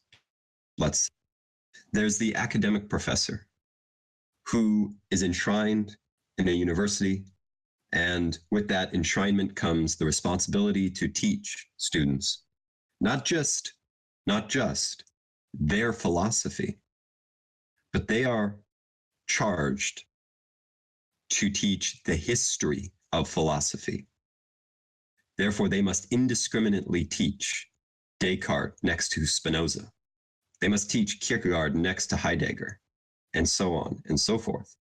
There's the academic professor who is enshrined in a university, and with that enshrinement comes the responsibility to teach students not just their philosophy, but they are charged to teach the history of philosophy. Therefore, they must indiscriminately teach Descartes next to Spinoza. They must teach Kierkegaard next to Heidegger, and so on and so forth.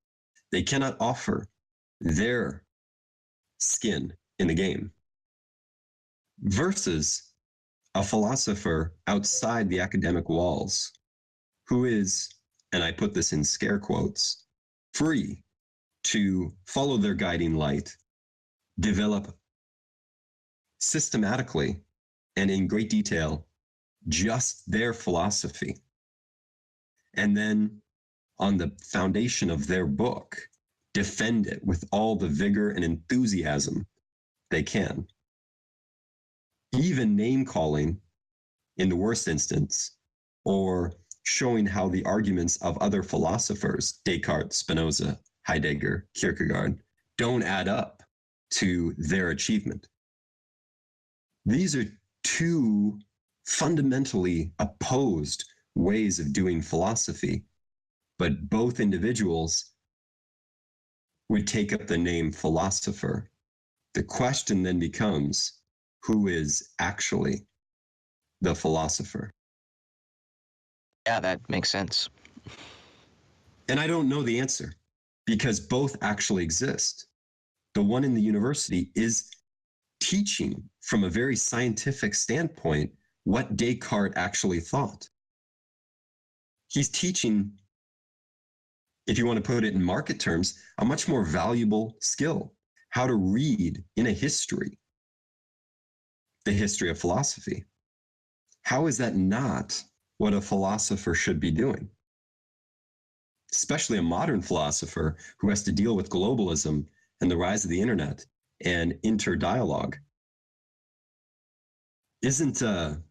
They cannot offer their skin in the game. Versus a philosopher outside the academic walls who is, and I put this in scare quotes, free to follow their guiding light, develop systematically and in great detail just their philosophy. And then on the foundation of their book, defend it with all the vigor and enthusiasm they can. Even name calling in the worst instance, or showing how the arguments of other philosophers, Descartes, Spinoza, Heidegger, Kierkegaard, don't add up to their achievement. These are two fundamentally opposed ways of doing philosophy, but both individuals would take up the name philosopher. The question then becomes, who is actually the philosopher? Yeah, that makes sense. And I don't know the answer because both actually exist. The one in the university is teaching from a very scientific standpoint what Descartes actually thought. He's teaching, if you want to put it in market terms, a much more valuable skill, how to read in a history, the history of philosophy. How is that not what a philosopher should be doing? Especially a modern philosopher who has to deal with globalism and the rise of the internet and interdialogue. Isn't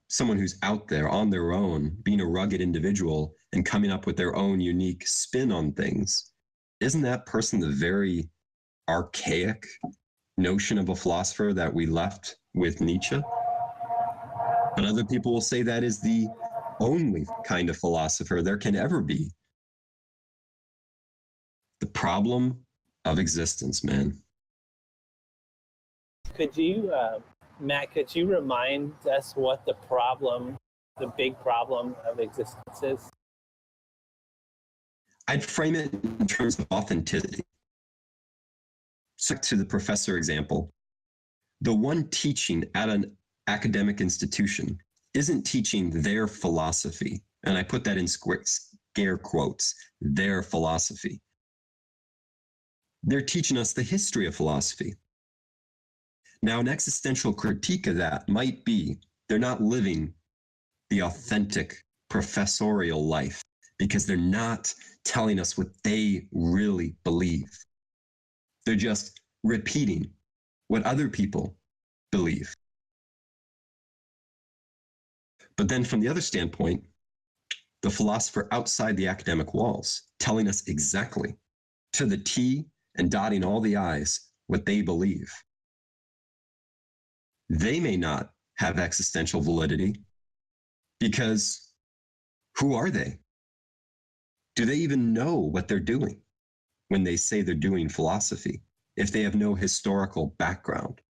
someone who's out there on their own, being a rugged individual and coming up with their own unique spin on things, isn't that person the very archaic notion of a philosopher that we left with Nietzsche? But other people will say that is the only kind of philosopher there can ever be. The problem of existence, man. Could you, Matt, could you remind us what the big problem of existence is? I'd frame it in terms of authenticity. So to the professor example, the one teaching at an academic institution isn't teaching their philosophy. And I put that in scare quotes, their philosophy. They're teaching us the history of philosophy. Now, an existential critique of that might be they're not living the authentic professorial life because they're not telling us what they really believe. They're just repeating what other people believe. But then from the other standpoint, the philosopher outside the academic walls telling us exactly to the T and dotting all the I's what they believe. They may not have existential validity because who are they? Do they even know what they're doing when they say they're doing philosophy if they have no historical background?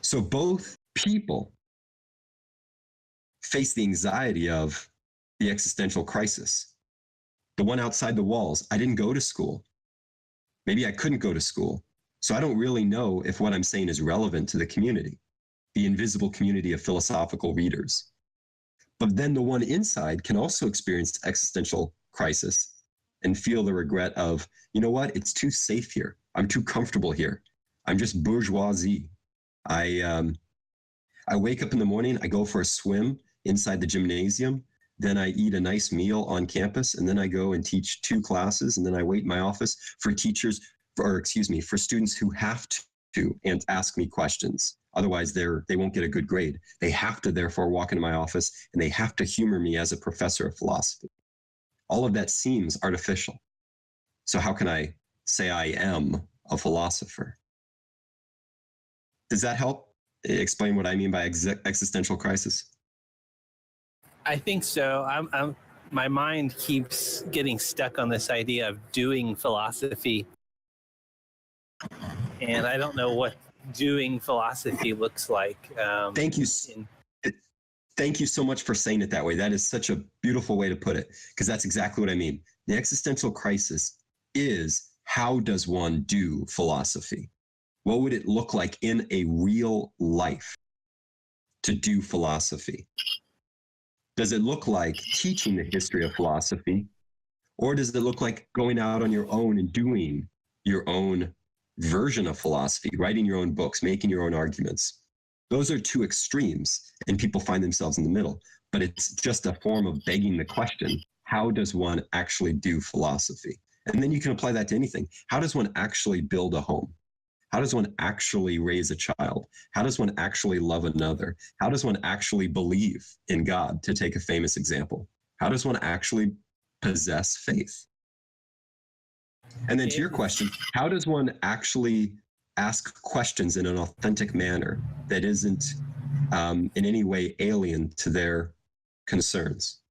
So both people face the anxiety of the existential crisis. The one outside the walls, I didn't go to school. Maybe I couldn't go to school. So I don't really know if what I'm saying is relevant to the community, the invisible community of philosophical readers. But then the one inside can also experience existential crisis and feel the regret of, you know what, it's too safe here. I'm too comfortable here. I'm just bourgeoisie. I wake up in the morning, I go for a swim inside the gymnasium, then I eat a nice meal on campus, and then I go and teach 2 classes, and then I wait in my office for for students who have to and ask me questions. Otherwise, they won't get a good grade. They have to therefore walk into my office, and they have to humor me as a professor of philosophy. All of that seems artificial. So how can I say I am a philosopher? Does that help explain what I mean by existential crisis? I think so. My mind keeps getting stuck on this idea of doing philosophy. And I don't know what doing philosophy looks like. Thank you. Thank you so much for saying it that way. That is such a beautiful way to put it, because that's exactly what I mean. The existential crisis is, how does one do philosophy? What would it look like in a real life to do philosophy? Does it look like teaching the history of philosophy? Or does it look like going out on your own and doing your own version of philosophy, writing your own books, making your own arguments? Those are 2 extremes, and people find themselves in the middle. But it's just a form of begging the question, how does one actually do philosophy? And then you can apply that to anything. How does one actually build a home? How does one actually raise a child? How does one actually love another? How does one actually believe in God, to take a famous example? How does one actually possess faith? And then to your question, how does one actually ask questions in an authentic manner that isn't in any way alien to their concerns?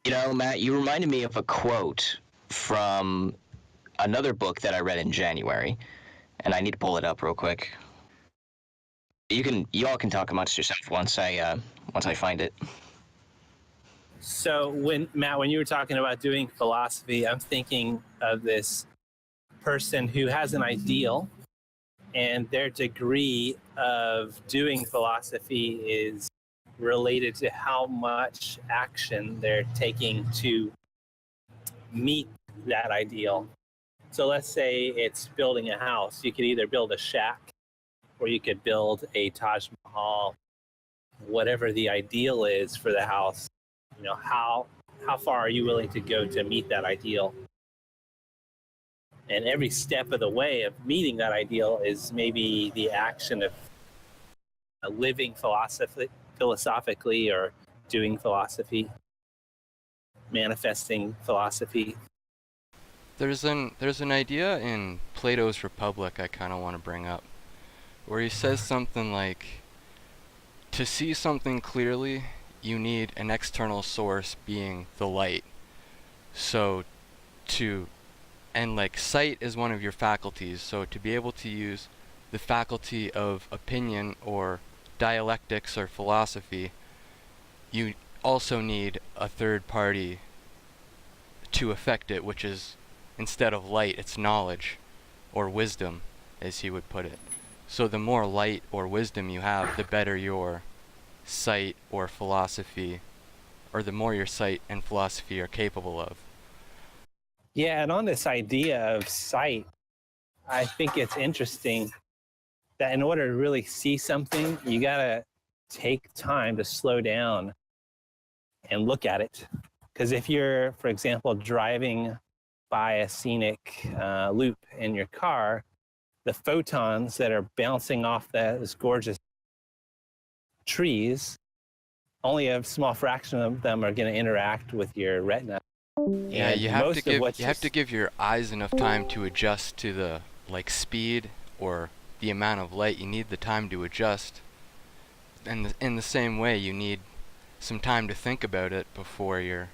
You know, Matt, you reminded me of a quote from another book that I read in January, and I need to pull it up real quick. You all can talk amongst yourself once I find it. So Matt, when you were talking about doing philosophy, I'm thinking of this person who has an ideal, and their degree of doing philosophy is related to how much action they're taking to meet that ideal. So let's say it's building a house. You could either build a shack, or you could build a Taj Mahal. Whatever the ideal is for the house, you know, how far are you willing to go to meet that ideal? And every step of the way of meeting that ideal is maybe the action of living philosophically, or doing philosophy, manifesting philosophy. There's an idea in Plato's Republic I kind of want to bring up, where he says something like, to see something clearly, you need an external source being the light. And like sight is one of your faculties, so to be able to use the faculty of opinion or dialectics or philosophy, you also need a third party to affect it, which is, instead of light, it's knowledge or wisdom, as he would put it. So the more light or wisdom you have, the better your sight or philosophy, or the more your sight and philosophy are capable of. Yeah, and on this idea of sight, I think it's interesting that in order to really see something, you gotta take time to slow down and look at it. Because if you're, for example, driving by a scenic loop in your car, the photons that are bouncing off those gorgeous trees, only a small fraction of them are going to interact with your retina. Yeah, And most of what you have to give your eyes enough time to adjust to the like speed or the amount of light. You need the time to adjust. And in the same way, you need some time to think about it before you're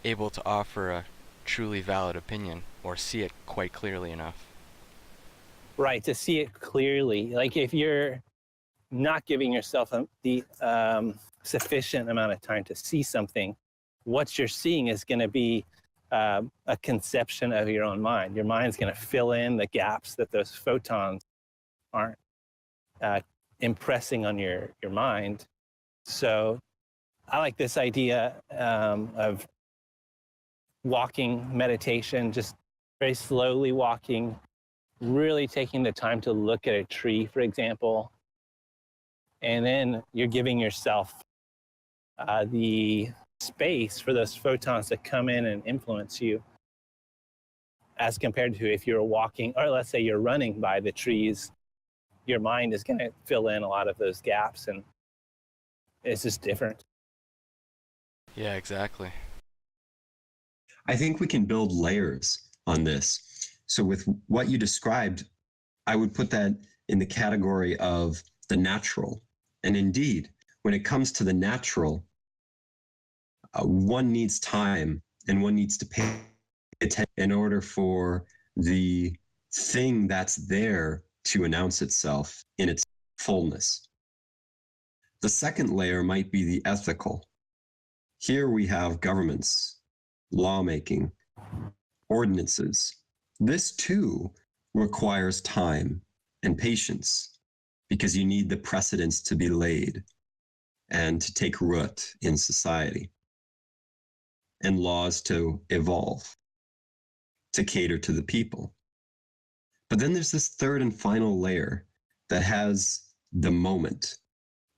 able to offer a truly valid opinion or see it quite clearly enough. right, to see it clearly. Like if you're not giving yourself the sufficient amount of time to see something, what you're seeing is going to be a conception of your own mind. Your mind's going to fill in the gaps that those photons aren't impressing on your mind. So I like this idea of walking meditation, just very slowly walking, really taking the time to look at a tree, for example. And then you're giving yourself the space for those photons to come in and influence you, as compared to if you're walking, or let's say you're running by the trees, your mind is going to fill in a lot of those gaps, and it's just different. Yeah, exactly. I think we can build layers on this. So with what you described, I would put that in the category of the natural. And indeed, when it comes to the natural, one needs time and one needs to pay attention in order for the thing that's there to announce itself in its fullness. The second layer might be the ethical. Here we have governments, lawmaking, ordinances. This too requires time and patience because you need the precedents to be laid and to take root in society, and laws to evolve, to cater to the people. But then there's this third and final layer that has the moment,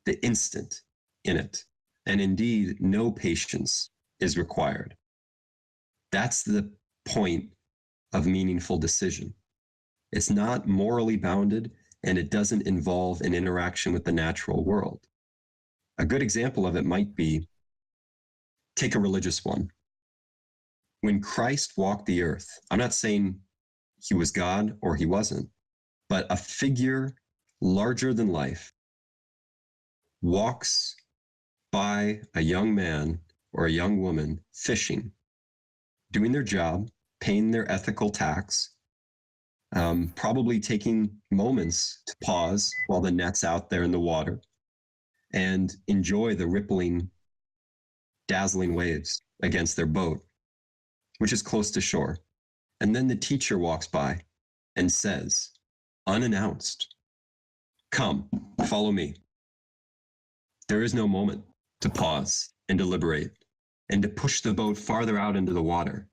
the instant in it. And indeed, no patience is required. That's the point of meaningful decision. It's not morally bounded, and it doesn't involve an interaction with the natural world. A good example of it might be, take a religious one. When Christ walked the earth, I'm not saying he was God or he wasn't, but a figure larger than life walks by a young man or a young woman fishing, doing their job, paying their ethical tax, probably taking moments to pause while the net's out there in the water and enjoy the rippling, dazzling waves against their boat, which is close to shore. And then the teacher walks by and says, unannounced, come, follow me. There is no moment to pause and deliberate and to push the boat farther out into the water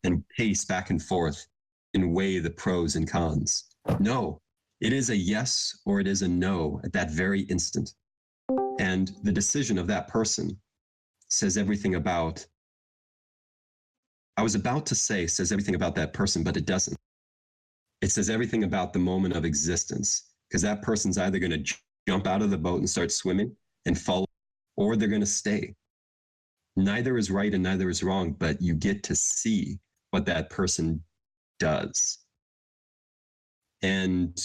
and pace back and forth and weigh the pros and cons. No, it is a yes or it is a no at that very instant. And the decision of that person says everything about, I was about to say says everything about that person, but it doesn't. It says everything about the moment of existence, because that person's either going to jump out of the boat and start swimming and follow, or they're going to stay. Neither is right and neither is wrong, but you get to see what that person does. And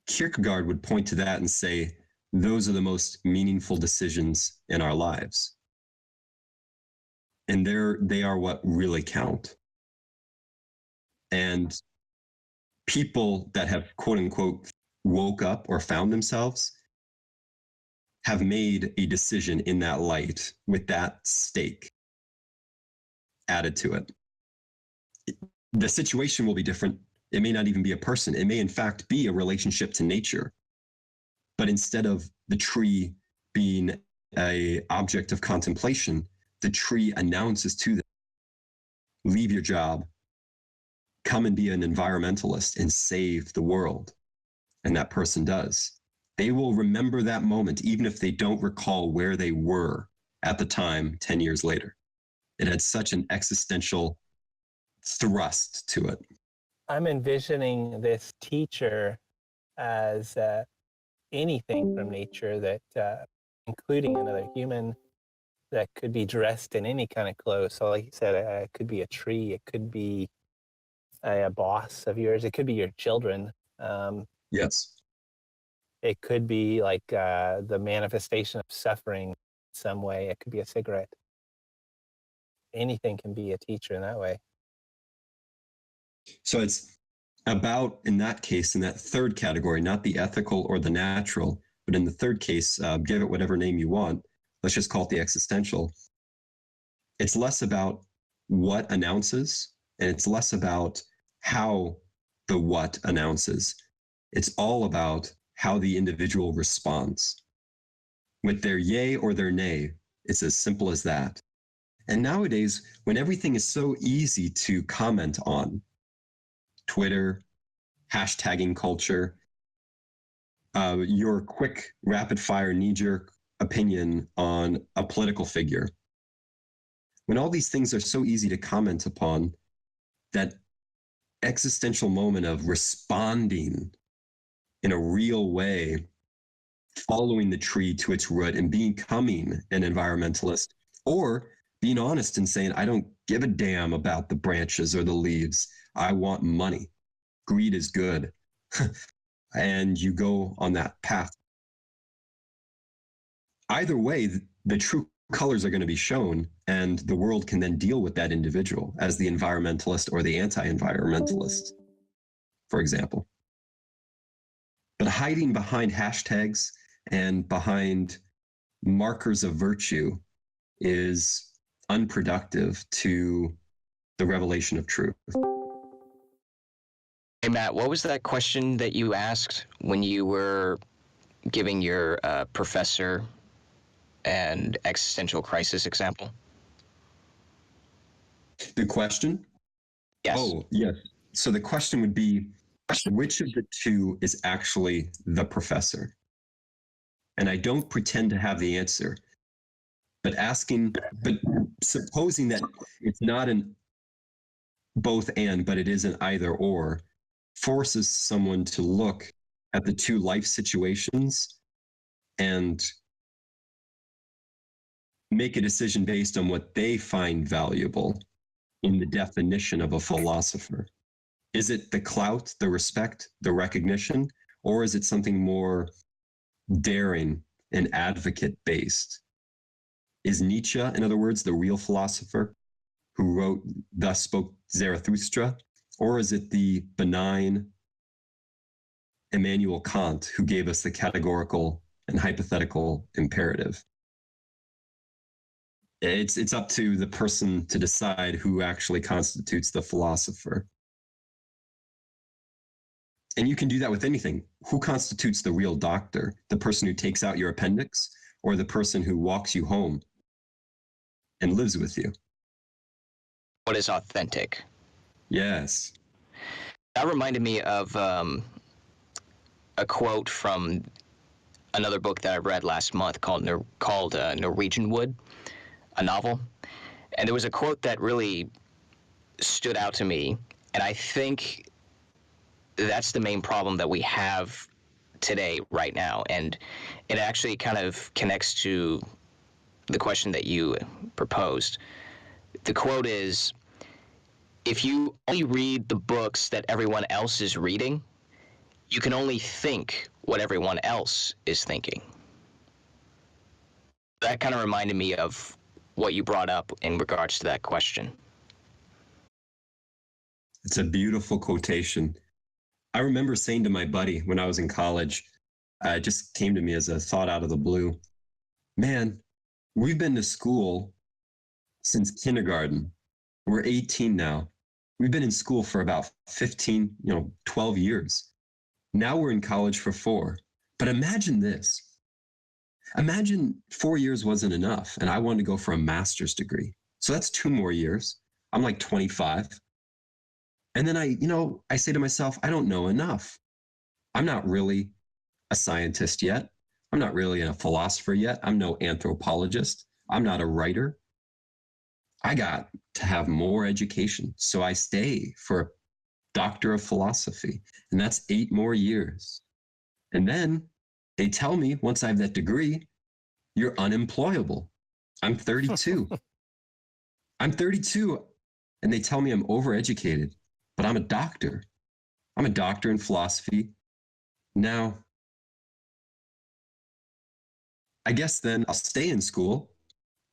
Kierkegaard would point to that and say, those are the most meaningful decisions in our lives. And they are what really count. And people that have, quote unquote, woke up or found themselves have made a decision in that light with that stake added to it. The situation will be different. It may not even be a person. It may, in fact, be a relationship to nature. But instead of the tree being an object of contemplation, the tree announces to them, leave your job, come and be an environmentalist and save the world. And that person does. They will remember that moment, even if they don't recall where they were at the time 10 years later. It had such an existential thrust to it. I'm envisioning this teacher as anything from nature that, including another human, that could be dressed in any kind of clothes. So like you said, it could be a tree, it could be a boss of yours, it could be your children. Yes. It could be like the manifestation of suffering in some way. It could be a cigarette. Anything can be a teacher in that way. So it's about, in that case, in that third category, not the ethical or the natural, but in the third case, give it whatever name you want. Let's just call it the existential. It's less about what announces, and it's less about how the what announces. It's all about how the individual responds. With their yay or their nay, it's as simple as that. And nowadays, when everything is so easy to comment on, Twitter, hashtagging culture, your quick, rapid fire, knee jerk opinion on a political figure, when all these things are so easy to comment upon, that existential moment of responding in a real way, following the tree to its root and becoming an environmentalist, or being honest and saying, I don't give a damn about the branches or the leaves. I want money. Greed is good. And you go on that path. Either way, the true colors are going to be shown, and the world can then deal with that individual as the environmentalist or the anti-environmentalist, for example. But hiding behind hashtags and behind markers of virtue is unproductive to the revelation of truth. Hey, Matt, what was that question that you asked when you were giving your professor and existential crisis example? The question? Yes. Oh, yes. So the question would be, which of the two is actually the professor? And I don't pretend to have the answer, but supposing that it's not an both and, but it is an either or, forces someone to look at the two life situations and make a decision based on what they find valuable in the definition of a philosopher. Is it the clout, the respect, the recognition, or is it something more daring and advocate based? Is Nietzsche, in other words, the real philosopher who wrote Thus Spoke Zarathustra, or is it the benign Immanuel Kant who gave us the categorical and hypothetical imperative? It's up to the person to decide who actually constitutes the philosopher. And you can do that with anything. Who constitutes the real doctor? The person who takes out your appendix, or the person who walks you home and lives with you? What is authentic? Yes. That reminded me of a quote from another book that I read last month called Norwegian Wood, a novel. And there was a quote that really stood out to me, and I think that's the main problem that we have today, right now. And it actually kind of connects to the question that you proposed. The quote is, if you only read the books that everyone else is reading, you can only think what everyone else is thinking. That kind of reminded me of what you brought up in regards to that question. It's a beautiful quotation. I remember saying to my buddy when I was in college, it just came to me as a thought out of the blue, man, we've been to school since kindergarten. We're 18 now. We've been in school for about 15, 12 years. Now we're in college for 4. But imagine this. Imagine 4 years wasn't enough and I wanted to go for a master's degree. So that's 2 more years. I'm like 25. And then I say to myself, I don't know enough. I'm not really a scientist yet. I'm not really a philosopher yet. I'm no anthropologist. I'm not a writer. I got to have more education. So I stay for a doctor of philosophy, and that's 8 more years. And then they tell me once I have that degree, you're unemployable. I'm 32. I'm 32, and they tell me I'm overeducated, but I'm a doctor. I'm a doctor in philosophy. Now, I guess then I'll stay in school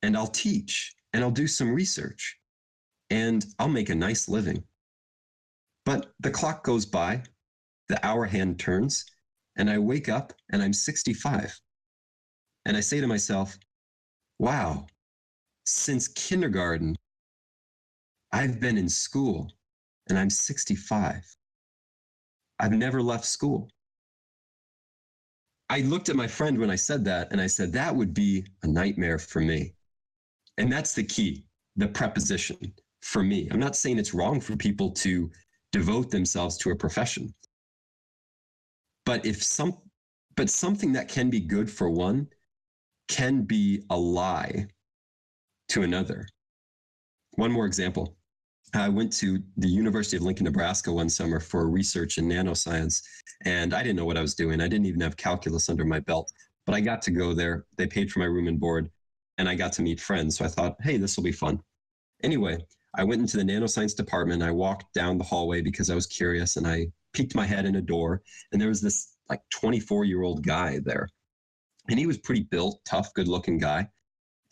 and I'll teach and I'll do some research and I'll make a nice living. But the clock goes by, the hour hand turns, and I wake up and I'm 65. And I say to myself, wow, since kindergarten, I've been in school and I'm 65. I've never left school. I looked at my friend when I said that and I said, that would be a nightmare for me. And that's the key, the preposition for me. I'm not saying it's wrong for people to devote themselves to a profession. But something that can be good for one can be a lie to another. One more example. I went to the University of Lincoln, Nebraska one summer for research in nanoscience, and I didn't know what I was doing. I didn't even have calculus under my belt, but I got to go there. They paid for my room and board, and I got to meet friends. So I thought, hey, this will be fun. Anyway, I went into the nanoscience department. I walked down the hallway because I was curious, and I peeked my head in a door, and there was this like 24-year-old guy there. And he was pretty built, tough, good-looking guy.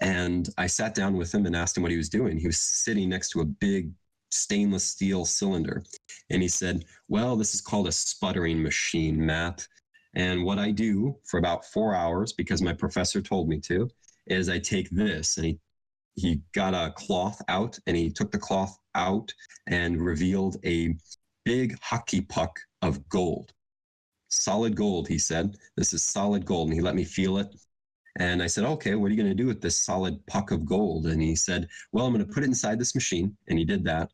And I sat down with him and asked him what he was doing. He was sitting next to a big stainless steel cylinder. And he said, well, this is called a sputtering machine, Matt. And what I do for about 4 hours, because my professor told me to, is I take this. And he got a cloth out, and he took the cloth out and revealed a big hockey puck of gold. Solid gold, he said. This is solid gold. And he let me feel it. And I said, okay, what are you going to do with this solid puck of gold? And he said, well, I'm going to put it inside this machine. And he did that.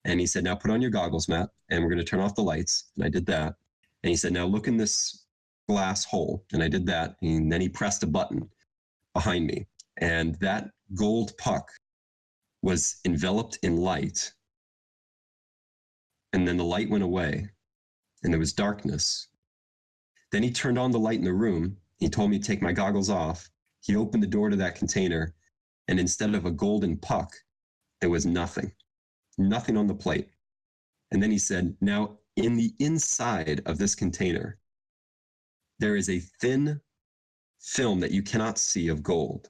And he said, now put on your goggles, Matt, and we're going to turn off the lights. And I did that. And he said, now look in this glass hole. And I did that. And then he pressed a button behind me. And that gold puck was enveloped in light. And then the light went away and there was darkness. Then he turned on the light in the room. He told me to take my goggles off. He opened the door to that container. And instead of a golden puck, there was nothing on the plate. And then he said, now in the inside of this container, there is a thin film that you cannot see of gold,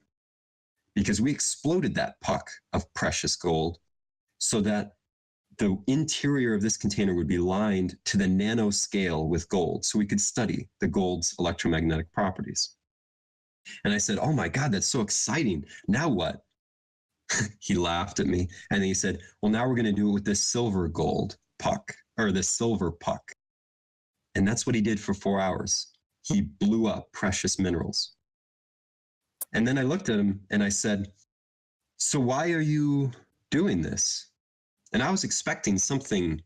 because we exploded that puck of precious gold so that the interior of this container would be lined to the nanoscale with gold, so we could study the gold's electromagnetic properties. And I said, oh my God, that's so exciting. Now what? He laughed at me, and then he said, well, now we're going to do it with this silver gold puck, or this silver puck. And that's what he did for 4 hours. He blew up precious minerals. And then I looked at him and I said, so why are you doing this? And I was expecting something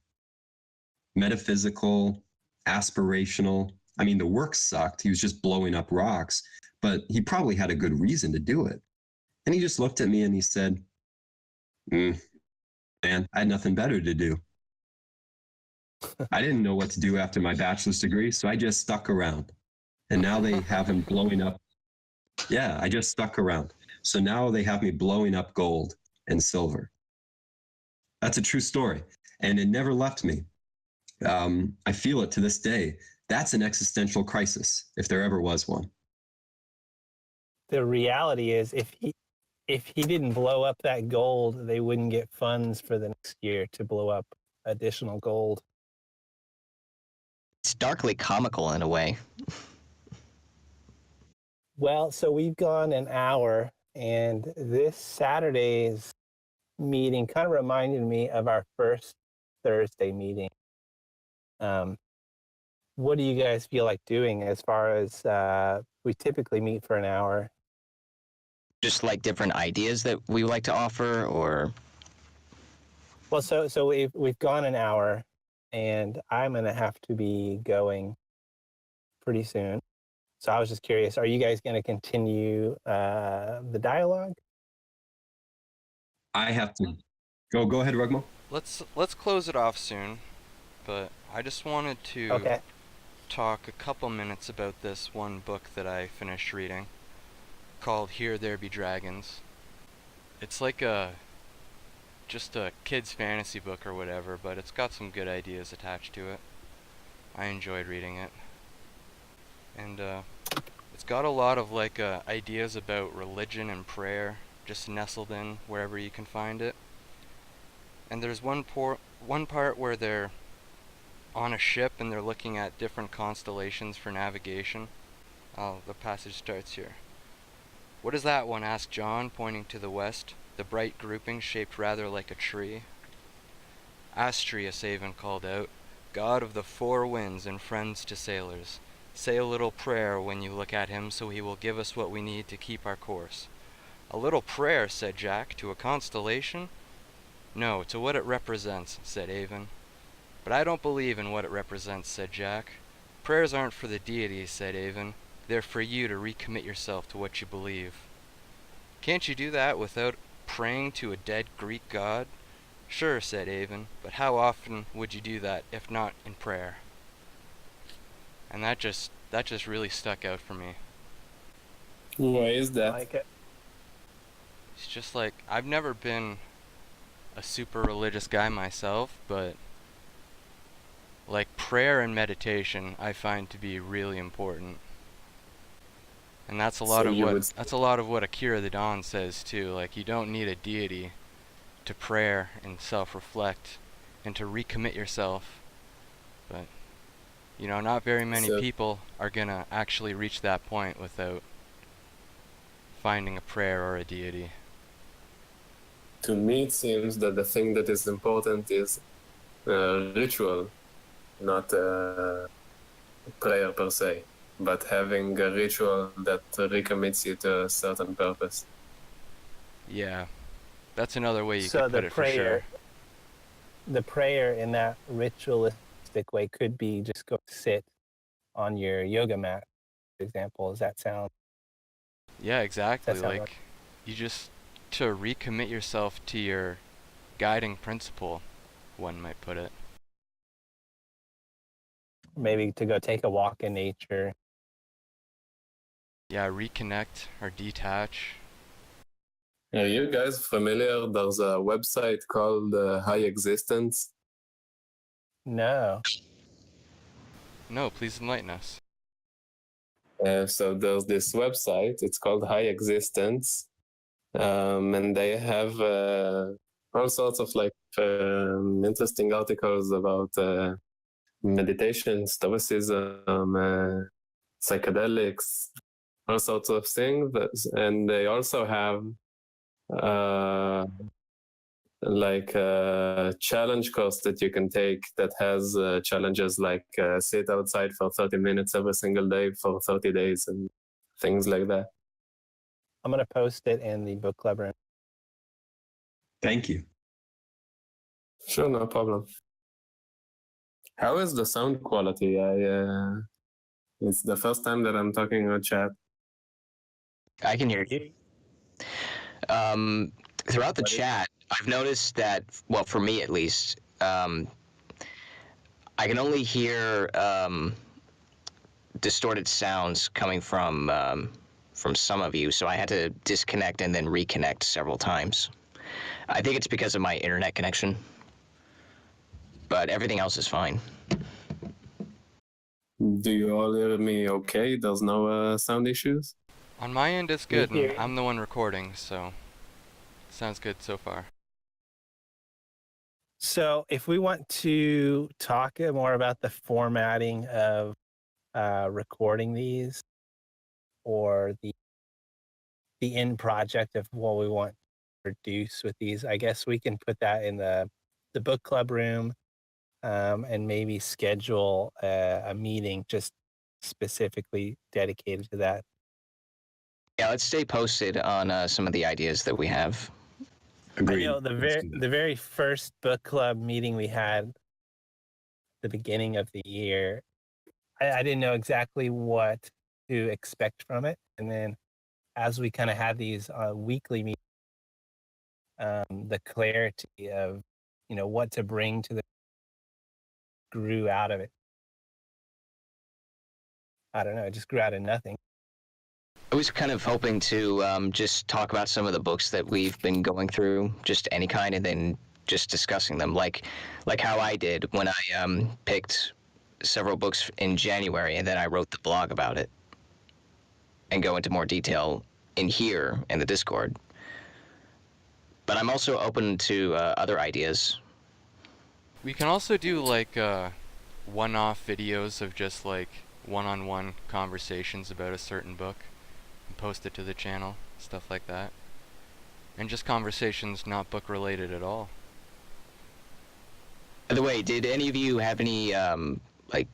metaphysical, aspirational. I mean, the work sucked. He was just blowing up rocks, but he probably had a good reason to do it. And he just looked at me and he said, man, I had nothing better to do. I didn't know what to do after my bachelor's degree, so I just stuck around. And now they have him blowing up. Yeah, I just stuck around. So now they have me blowing up gold and silver. That's a true story. And it never left me. I feel it to this day. That's an existential crisis, if there ever was one. The reality is, if he didn't blow up that gold, they wouldn't get funds for the next year to blow up additional gold. It's darkly comical in a way. Well, so we've gone an hour, and this Saturday's meeting kind of reminded me of our first Thursday meeting. What do you guys feel like doing as far as we typically meet for an hour? Just like different ideas that we would like to offer, or Well, so we've gone an hour, and I'm going to have to be going pretty soon. So I was just curious, are you guys going to continue the dialogue? I have to go ahead, Rugmo. Let's close it off soon, but I just wanted to talk a couple minutes about this one book that I finished reading called Here There Be Dragons. It's like just a kid's fantasy book or whatever, but it's got some good ideas attached to it. I enjoyed reading it. And it's got a lot of like ideas about religion and prayer just nestled in wherever you can find it. And there's one part where they're on a ship and they're looking at different constellations for navigation. The passage starts here. "What is that one?" asked John, pointing to the west, the bright grouping shaped rather like a tree. "Astrius," Avon called out, "god of the four winds and friends to sailors. Say a little prayer when you look at him so he will give us what we need to keep our course." "A little prayer," said Jack, "to a constellation?" "No, to what it represents," said Avon. "But I don't believe in what it represents," said Jack. "Prayers aren't for the deities," said Avon. "They're for you to recommit yourself to what you believe." "Can't you do that without praying to a dead Greek god?" "Sure," said Avon, "but how often would you do that if not in prayer?" And that just really stuck out for me. Why is I that? like it. It's just like, I've never been a super religious guy myself, but like prayer and meditation I find to be really important. And that's a lot So of you what would Akira The Don says too. Like, you don't need a deity to prayer and self-reflect and to recommit yourself. But not very many so people are gonna actually reach that point without finding a prayer or a deity. to me it seems that the thing that is important is ritual, not prayer per se, but having a ritual that recommits you to a certain purpose. Yeah, that's another way you So could put it for sure. the prayer in that ritualistic way could be just go sit on your yoga mat, for example. Yeah, Does that exactly. sound right? Like, you just, to recommit yourself to your guiding principle, one might put it. Maybe to go take a walk in nature. Yeah, reconnect or detach. Are you guys familiar? There's a website called High Existence. No. No, please enlighten us. So there's this website. It's called High Existence, and they have all sorts of like interesting articles about meditation, stoicism, psychedelics, all sorts of things. And they also have uh, like a challenge course that you can take that has challenges like sit outside for 30 minutes every single day for 30 days and things like that. I'm going to post it in the book club room. Thank you. Sure, no problem. How is the sound quality? It's the first time that I'm talking on chat. I can hear you. Throughout the What is- chat, I've noticed that, well, for me at least, I can only hear distorted sounds coming from some of you, so I had to disconnect and then reconnect several times. I think it's because of my internet connection, but everything else is fine. Do you all hear me okay? There's no sound issues? On my end, it's We good, hear and you. I'm the one recording, so sounds good so far. So if we want to talk more about the formatting of recording these, or the end project of what we want to produce with these, I guess we can put that in the book club room, and maybe schedule a meeting just specifically dedicated to that. Yeah, let's stay posted on some of the ideas that we have. Agreed. I know Let's do that. the very first book club meeting we had, the beginning of the year, I didn't know exactly what to expect from it, and then as we kind of had these weekly meetings, the clarity of what to bring to the grew out of it. I don't know, it just grew out of nothing. I was kind of hoping to just talk about some of the books that we've been going through, just any kind, and then just discussing them, like how I did when I picked several books in January, and then I wrote the blog about it, and go into more detail in here in the Discord. But I'm also open to other ideas. We can also do like one-off videos of just like one-on-one conversations about a certain book and post it to the channel, stuff like that. And just conversations not book related at all. By the way, did any of you have any like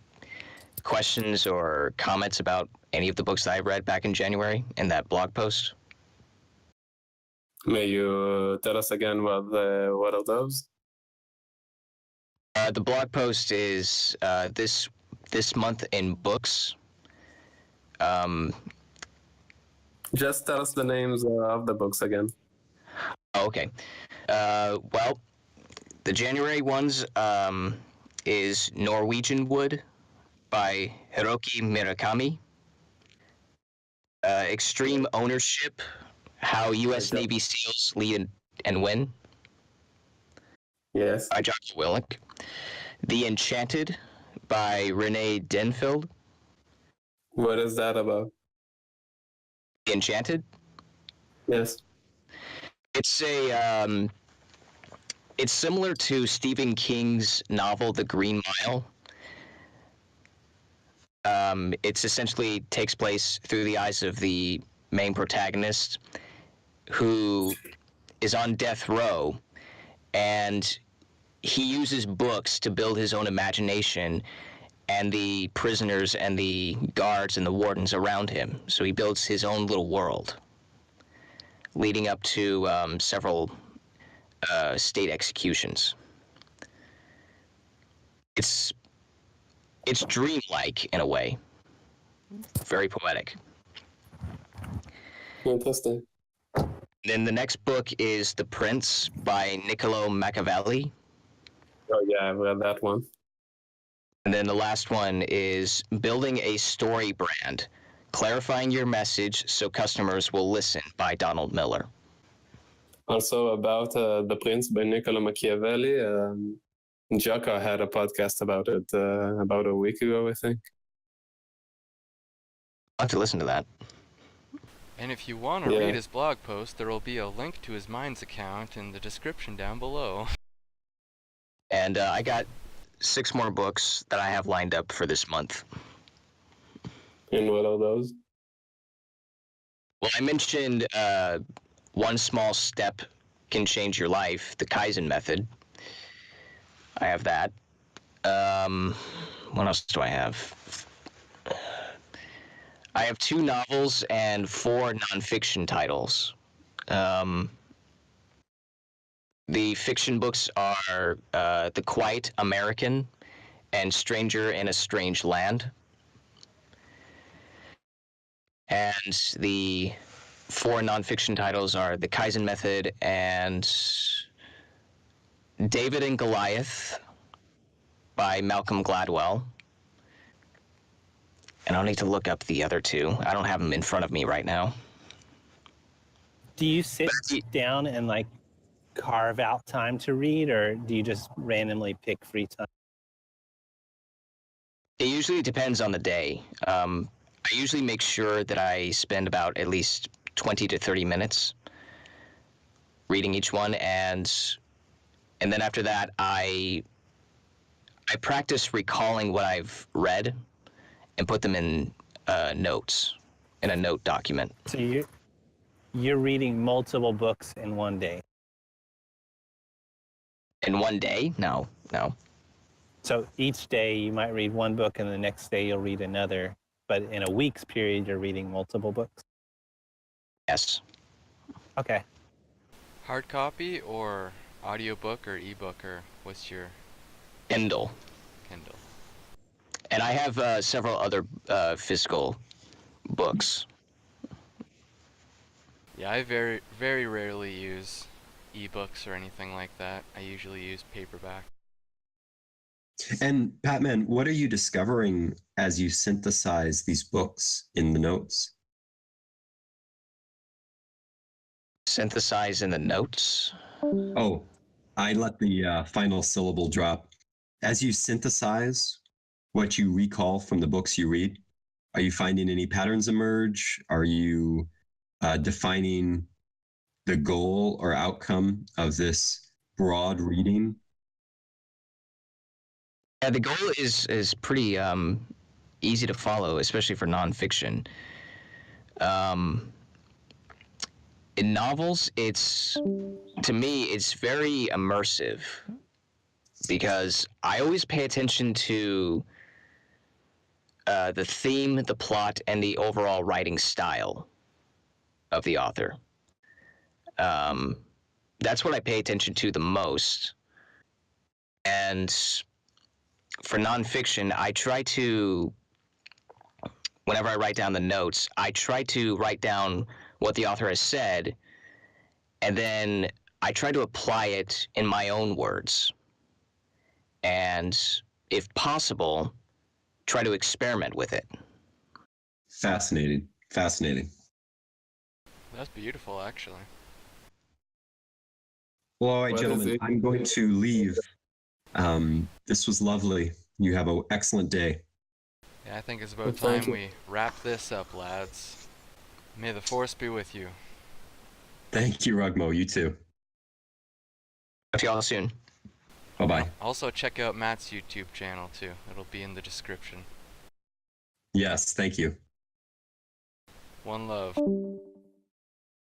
questions or comments about any of the books that I read back in January in that blog post? May you tell us again what are those? The blog post is this month in books. Just tell us the names of the books again. Okay. Well, the January ones is Norwegian Wood by Hiroki Murakami. Extreme Ownership, How U.S. Navy SEALs Lead and Win Yes. by Jocko Willink. The Enchanted by Renee Denfield. What is that about? The Enchanted? Yes. It's it's similar to Stephen King's novel The Green Mile. It's essentially takes place through the eyes of the main protagonist, who is on death row, and he uses books to build his own imagination and the prisoners and the guards and the wardens around him. So he builds his own little world, leading up to several state executions. It's dreamlike in a way, very poetic. Interesting. Then the next book is The Prince by Niccolo Machiavelli. Oh yeah, I've read that one. And then the last one is Building a Story Brand, Clarifying Your Message So Customers Will Listen by Donald Miller. Also about The Prince by Niccolo Machiavelli. Jocko had a podcast about it about a week ago, I think. I'll have to listen to that. And if you want to Yeah. read his blog post, there will be a link to his Minds account in the description down below. And I got 6 more books that I have lined up for this month. And what are those? Well, I mentioned One Small Step Can Change Your Life, the Kaizen method. I have that. What else do I have? I have 2 novels and 4 nonfiction titles. The fiction books are The Quiet American and Stranger in a Strange Land. And the 4 nonfiction titles are The Kaizen Method and David and Goliath by Malcolm Gladwell. And I'll need to look up the other 2. I don't have them in front of me right now. Do you sit down and like carve out time to read, or do you just randomly pick free time? It usually depends on the day. I usually make sure that I spend about at least 20 to 30 minutes reading each one, and then after that, I practice recalling what I've read and put them in notes in a note document. So you're reading multiple books in one day. In one day? No. So each day you might read one book, and the next day you'll read another. But in a week's period, you're reading multiple books. Yes. Okay. Hard copy or audiobook or ebook, or what's your Kindle. Kindle? And I have several other physical books. Yeah, I very, very rarely use ebooks or anything like that. I usually use paperback. And PatMan, what are you discovering as you synthesize these books in the notes? synthesize in the notes? Oh, I let the final syllable drop. As you synthesize what you recall from the books you read, are you finding any patterns emerge? Are you defining the goal or outcome of this broad reading? Yeah, the goal is pretty easy to follow, especially for nonfiction. In novels, to me, it's very immersive because I always pay attention to the theme, the plot, and the overall writing style of the author. That's what I pay attention to the most. And for nonfiction, whenever I write down the notes, I try to write down what the author has said, and then I try to apply it in my own words. And if possible, try to experiment with it. Fascinating. Fascinating. That's beautiful, actually. Well, all right, What is gentlemen, it? I'm going to leave. This was lovely. You have an excellent day. Yeah, I think it's Well, about thank time you. we wrap this up, lads. May the force be with you. Thank you, Rugmo. You too. Talk to y'all soon. Bye-bye. Also, check out Matt's YouTube channel, too. It'll be in the description. Yes, thank you. One love.